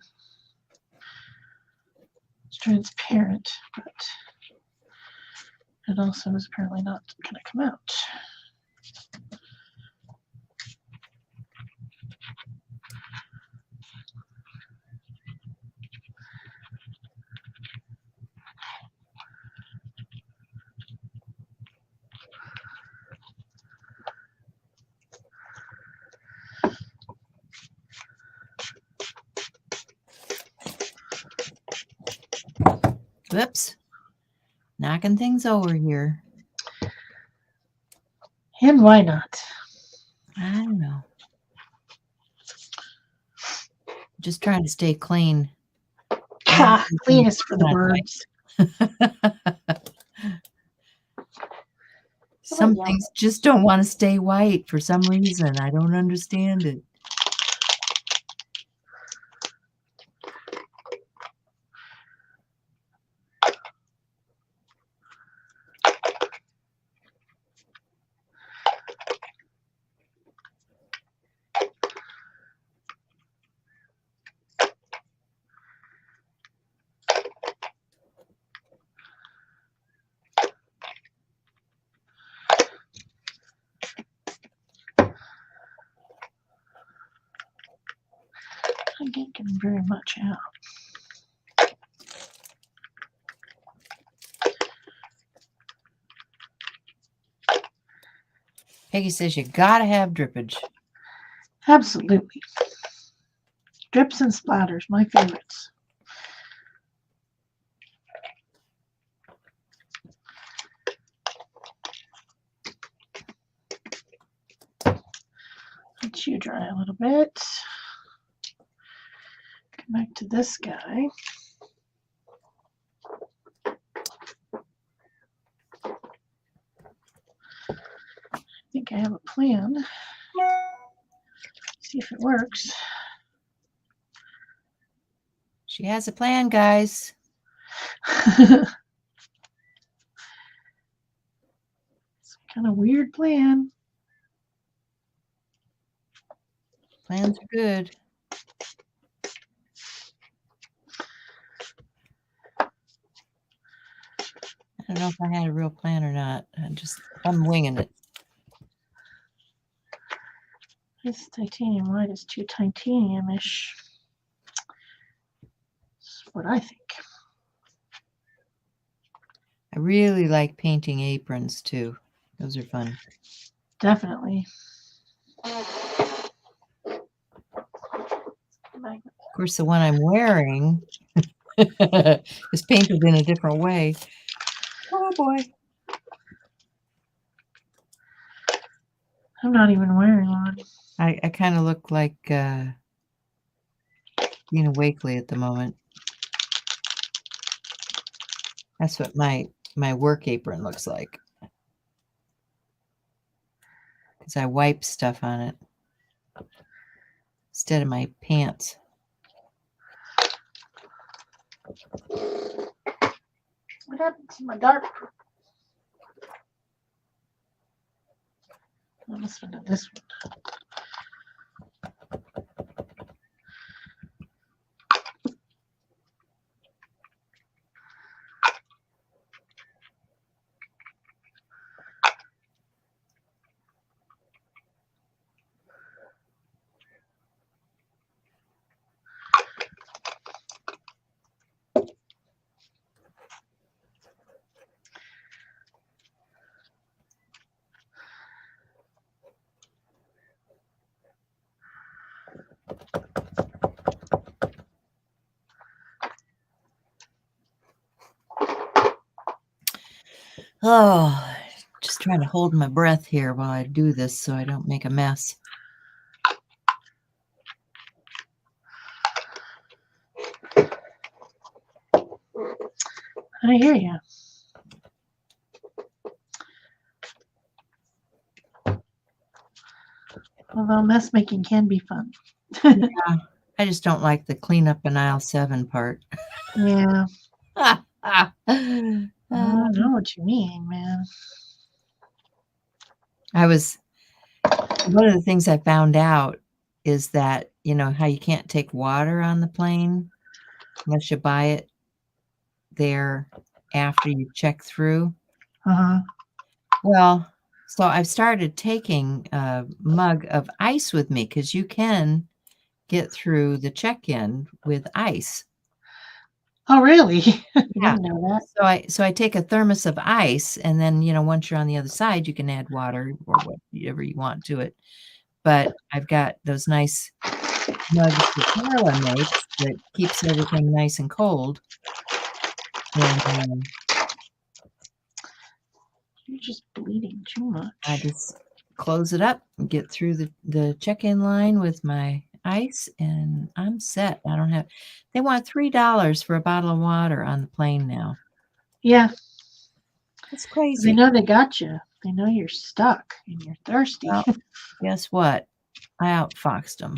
It's transparent, but it also is apparently not going to come out. Whoops. Knocking things over here. And why not? I don't know. Just trying to stay clean. Clean is for the birds. Some things just don't want to stay white for some reason. I don't understand it. I can't get very much out. Peggy says you gotta have drippage. Absolutely. Drips and splatters, my favorites. Let you dry a little bit. Come back to this guy. I think I have a plan. See if it works. She has a plan, guys. It's kind of weird plan. Plans are good. I don't know if I had a real plan or not. I'm winging it. This titanium white is too titanium-ish. That's what I think. I really like painting aprons too. Those are fun. Definitely. Of course, the one I'm wearing is painted in a different way. Oh boy. I'm not even wearing one. I kind of look like Dina Wakely at the moment. That's what my work apron looks like. Because I wipe stuff on it instead of my pants. What happened to my dark? I must have done this one. Oh, just trying to hold my breath here while I do this so I don't make a mess. I hear you. Although mess making can be fun. Yeah, I just don't like the cleanup in aisle 7 part. Yeah. I I don't know what you mean, man. was one of the things I found out is that, you know, how you can't take water on the plane unless you buy it there after you check through. Uh-huh. Well, so I've started taking a mug of ice with me because you can get through the check-in with ice. Oh, really? I Yeah. didn't know that. So I take a thermos of ice, and then, you know, once you're on the other side, you can add water or whatever you want to it. But I've got those nice mugs that Carla makes that keeps everything nice and cold. And, You're just bleeding too much. I just close it up and get through the check-in line with my ice, and I'm set. I don't have they want $3 for a bottle of water on the plane now. Yeah. That's They crazy. know they got you. They know you're stuck and you're thirsty. Well, guess what? I outfoxed them.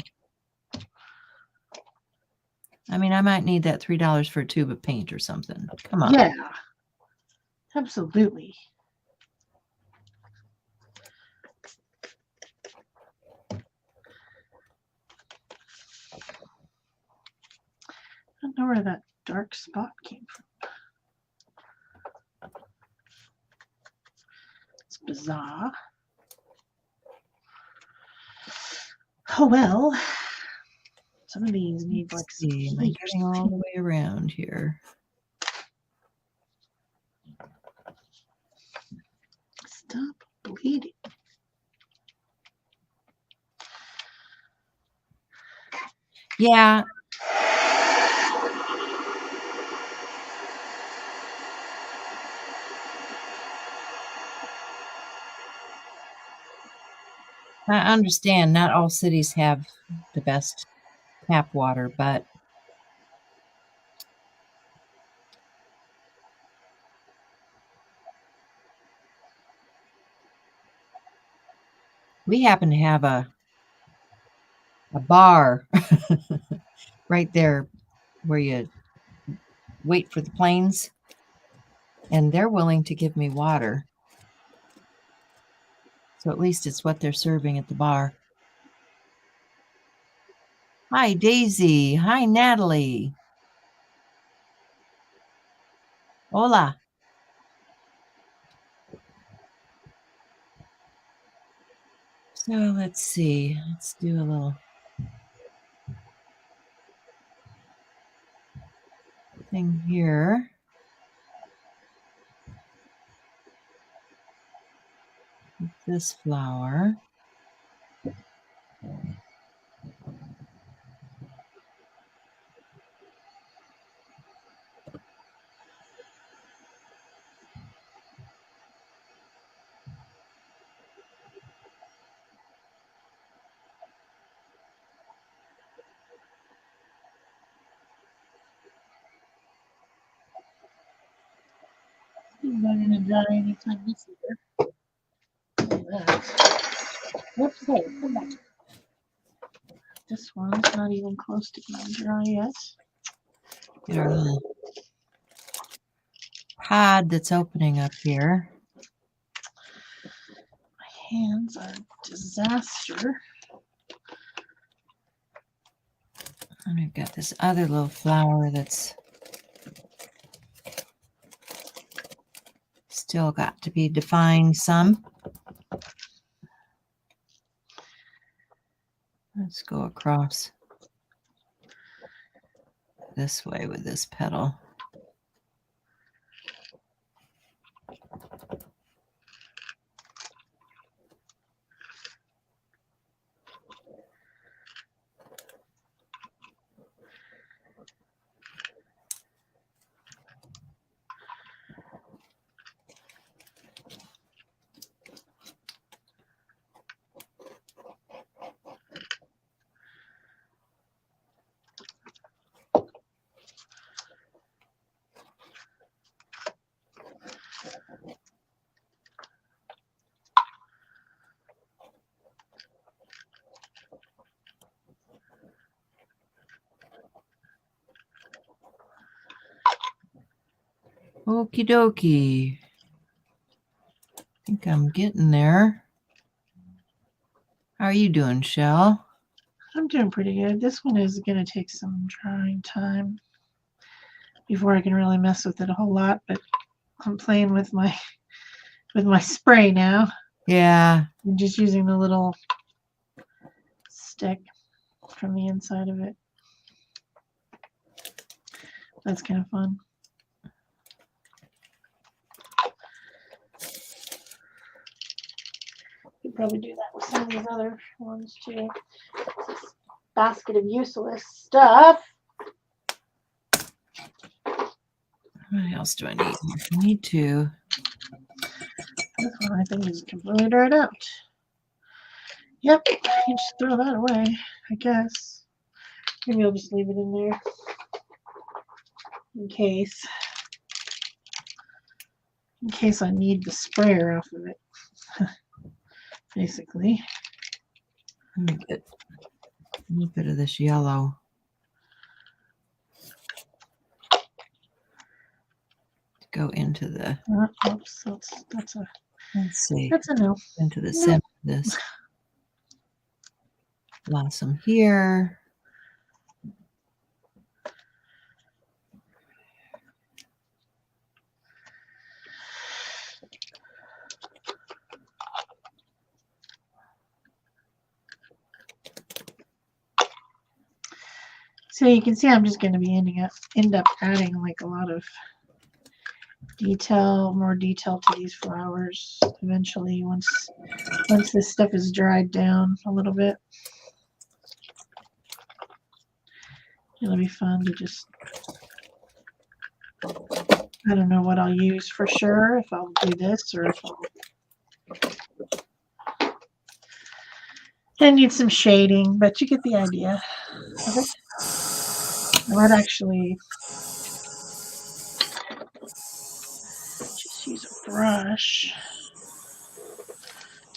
I mean, I might need that $3 for a tube of paint or something. Come on. Yeah. Absolutely. I don't know where that dark spot came from. It's bizarre. Oh well. Some of these need like Let's some see, am I heat or getting all the something. way around here? Stop bleeding. Yeah. I understand not all cities have the best tap water, but we happen to have a bar right there where you wait for the planes, and they're willing to give me water. So at least it's what they're serving at the bar. Hi, Daisy. Hi, Natalie. Hola. So let's see. Let's do a little thing here. With this flower. not going to dry anytime this year. Look at that. Whoops, hey, come back. This one's not even close to being dry yet. Get our little pod that's opening up here. My hands are a disaster. And we've got this other little flower that's still got to be defined some. Let's go across this way with this petal. Okie dokie. I think I'm getting there. How are you doing, Shel? I'm doing pretty good. This one is going to take some drying time before I can really mess with it a whole lot, but I'm playing with my spray now. Yeah. I'm just using the little stick from the inside of it. That's kind of fun. You could probably do that with some of these other ones too. This basket of useless stuff. What else do I need? I need to. This one I think is completely dried out. Yep, you just throw that away, I guess. Maybe I'll just leave it in there in case I need the sprayer off of it. Basically. Let me get a little bit of this yellow. Go into the. Oops, that's a. Let's see. That's a no. Into the center of this blossom here. So you can see I'm just going to be end up adding like a lot of more detail to these flowers eventually once this stuff is dried down a little bit. It'll be fun to just, I don't know what I'll use for sure, if I'll do this or if I need some shading, but you get the idea of it. I might actually just use a brush.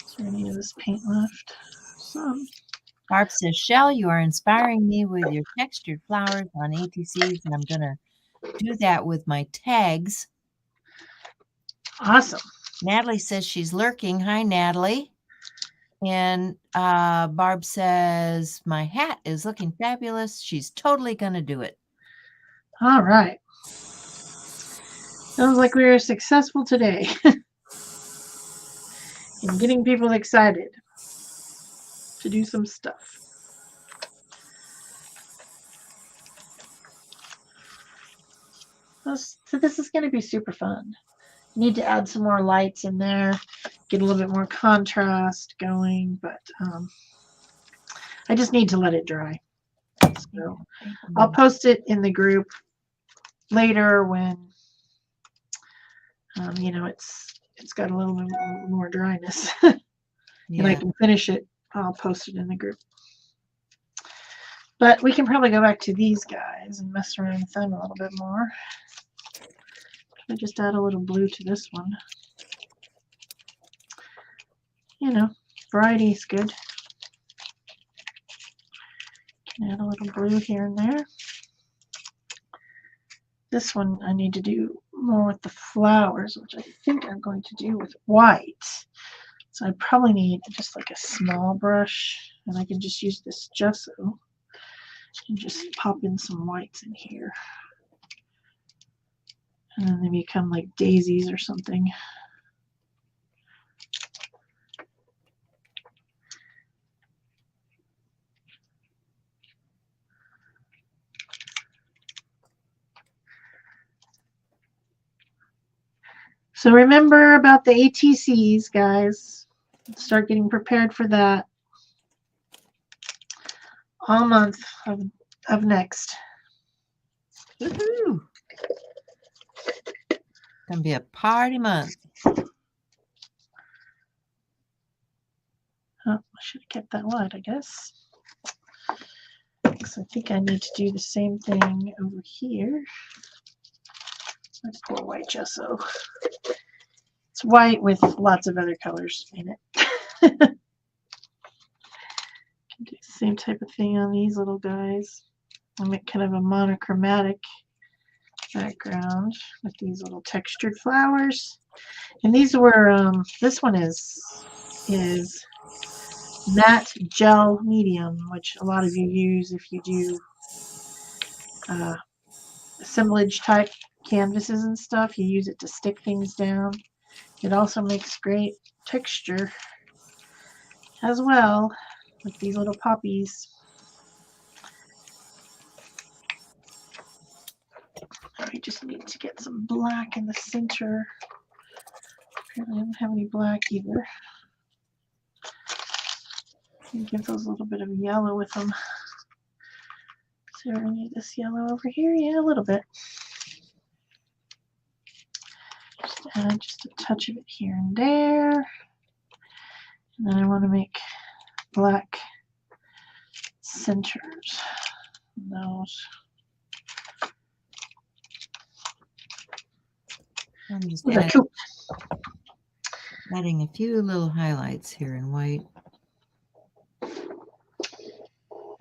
Is there any of this paint left? Some. Barb says, Shel, you are inspiring me with your textured flowers on ATCs, and I'm going to do that with my tags. Awesome. Natalie says she's lurking. Hi, Natalie. And Barb says, my hat is looking fabulous. She's totally going to do it. All right. Sounds like we were successful today in getting people excited to do some stuff. So this is going to be super fun. Need to add some more lights in there, get a little bit more contrast going, but I just need to let it dry. So I'll post it in the group later when you know it's got a little bit more dryness and I can finish it. I'll post it in the group. But we can probably go back to these guys and mess around with them a little bit more. I just add a little blue to this one. You know, variety is good. Can add a little blue here and there. This one I need to do more with the flowers, which I think I'm going to do with white. So I probably need just like a small brush, and I can just use this gesso and just pop in some whites in here. And then they become like daisies or something. So remember about the ATCs, guys. Start getting prepared for that all month of next. Woohoo! Gonna be a party month. Oh, I should have kept that wide, I guess. So I think I need to do the same thing over here. Let's pour white gesso. It's white with lots of other colors in it. Can do the same type of thing on these little guys. I make kind of a monochromatic background with these little textured flowers. And these were this one is matte gel medium, which a lot of you use if you do assemblage type canvases and stuff. You use it to stick things down. It also makes great texture as well, with these little poppies. I just need to get some black in the center. Apparently I don't have any black either. Give those a little bit of yellow with them. So I need this yellow over here. Yeah, a little bit. Just add just a touch of it here and there. And then I want to make black centers. Those. I'm just adding a few little highlights here in white.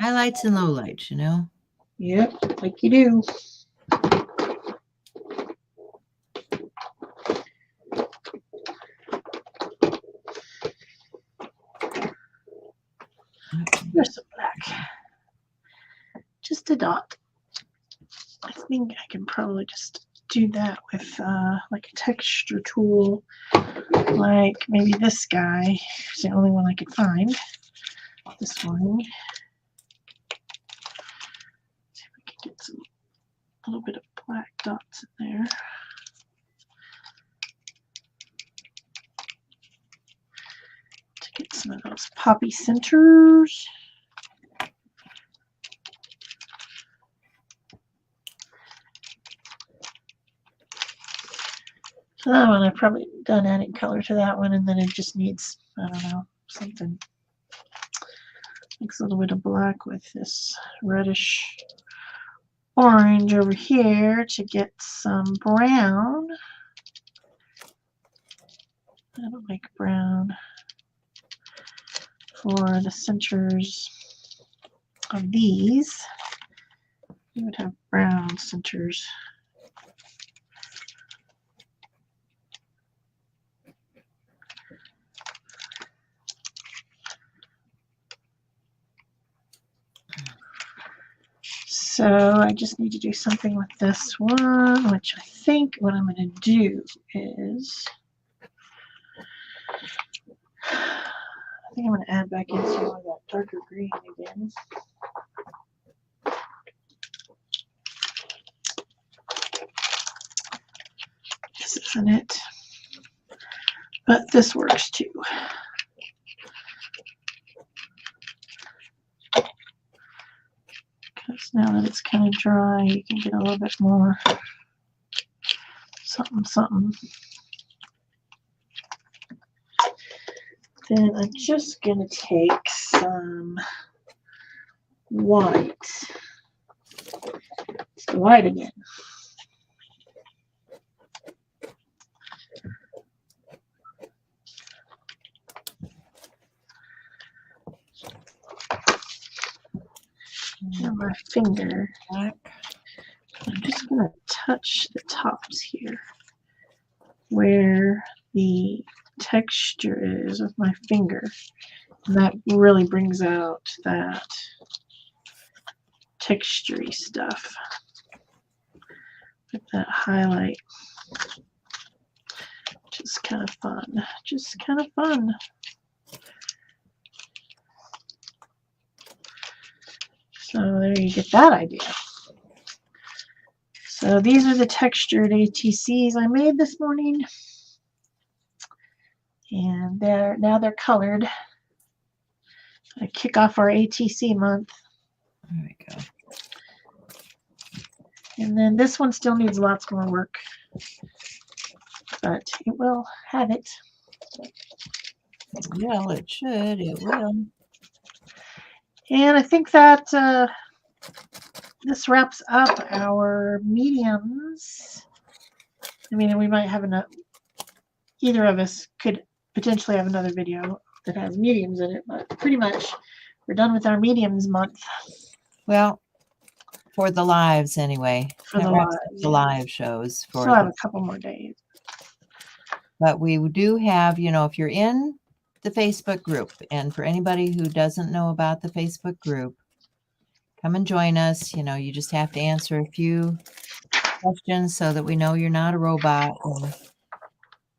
Highlights and lowlights, you know? Yep, like you do. There's some black. Just a dot. I think I can probably just do that with like a texture tool, like maybe this guy. It's the only one I could find. This one. See if we can get some a little bit of black dots in there. To get some of those poppy centers. So that one I've probably done adding color to that one, and then it just needs, I don't know, something. Mix a little bit of black with this reddish orange over here to get some brown. I don't like brown for the centers of these. You would have brown centers. So I just need to do something with this one, which I think what I'm going to do is, I think I'm going to add back in some of that darker green again. This isn't it, but this works too. Because now that it's kind of dry, you can get a little bit more something, something. Then I'm just going to take some white. It's the white again. my finger. Black. I'm just going to touch the tops here where the texture is with my finger. And that really brings out that texture-y stuff with that highlight. Just kind of fun. Just kind of fun. So there you get that idea. So these are the textured ATCs I made this morning. And now they're colored. I kick off our ATC month. There we go. And then this one still needs lots more work, but it will have it. Well, it should. It will. And I think that this wraps up our mediums. I mean, we might have enough. Either of us could potentially have another video that has mediums in it, but pretty much we're done with our mediums month. Well, for the lives anyway. For the wraps up lives. the live shows. Still have a couple more days. But we do have, you know, if you're in the Facebook group, and for anybody who doesn't know about the Facebook group, come and join us. You know, you just have to answer a few questions so that we know you're not a robot. And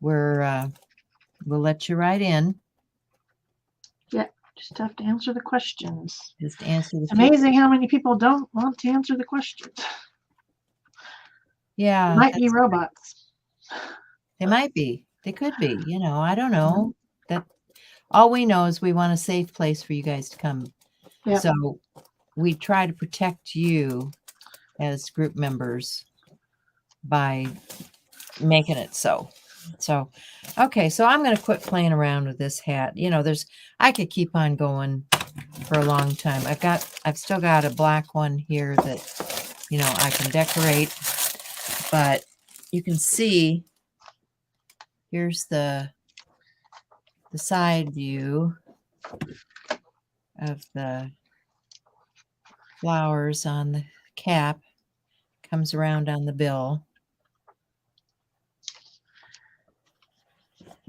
we'll let you right in. Yeah, just have to answer the questions. Just answer the It's amazing how many people don't want to answer the questions. Yeah. They might be robots. They might be. They could be, you know, I don't know. That all we know is we want a safe place for you guys to come. Yep. So we try to protect you as group members by making it so. So, okay, so I'm going to quit playing around with this hat. You know, I could keep on going for a long time. I've still got a black one here that, you know, I can decorate, but you can see here's the side view of the flowers on the cap. Comes around on the bill.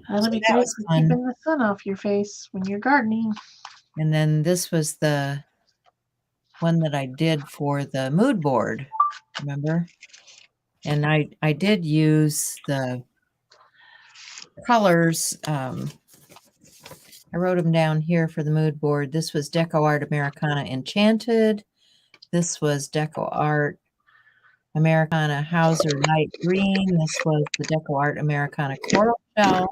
That'll be great for keeping the sun off your face when you're gardening. And then this was the one that I did for the mood board, remember? And I did use the colors. I wrote them down here for the mood board. This was Deco Art Americana Enchanted. This was Deco Art Americana Hauser Light Green. This was the Deco Art Americana Coral Shell.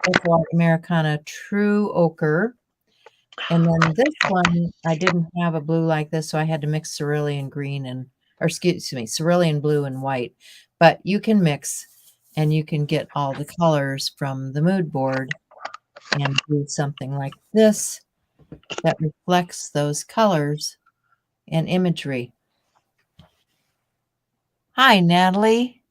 Deco Art Americana True Ochre. And then this one, I didn't have a blue like this, so I had to mix cerulean green cerulean blue and white. But you can mix, and you can get all the colors from the mood board and do something like this that reflects those colors and imagery. Hi, Natalie.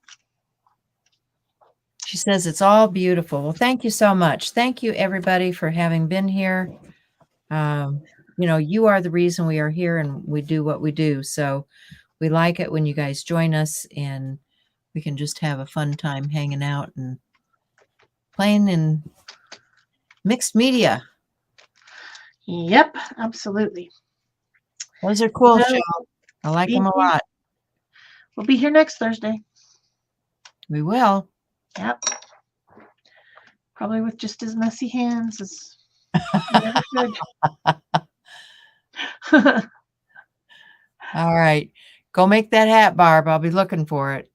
She says it's all beautiful. Well, thank you so much. Thank you, everybody, for having been here. You know, you are the reason we are here and we do what we do. So we like it when you guys join us and we can just have a fun time hanging out and playing in mixed media. Yep, absolutely. Those are cool, Shel. I like them a lot. We'll be here next Thursday. We will. Yep. Probably with just as messy hands as we ever could. All right. Go make that hat, Barb. I'll be looking for it.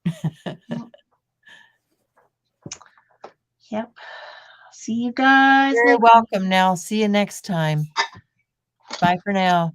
Yep. See you guys. You're welcome, Nell. See you next time. Bye for now.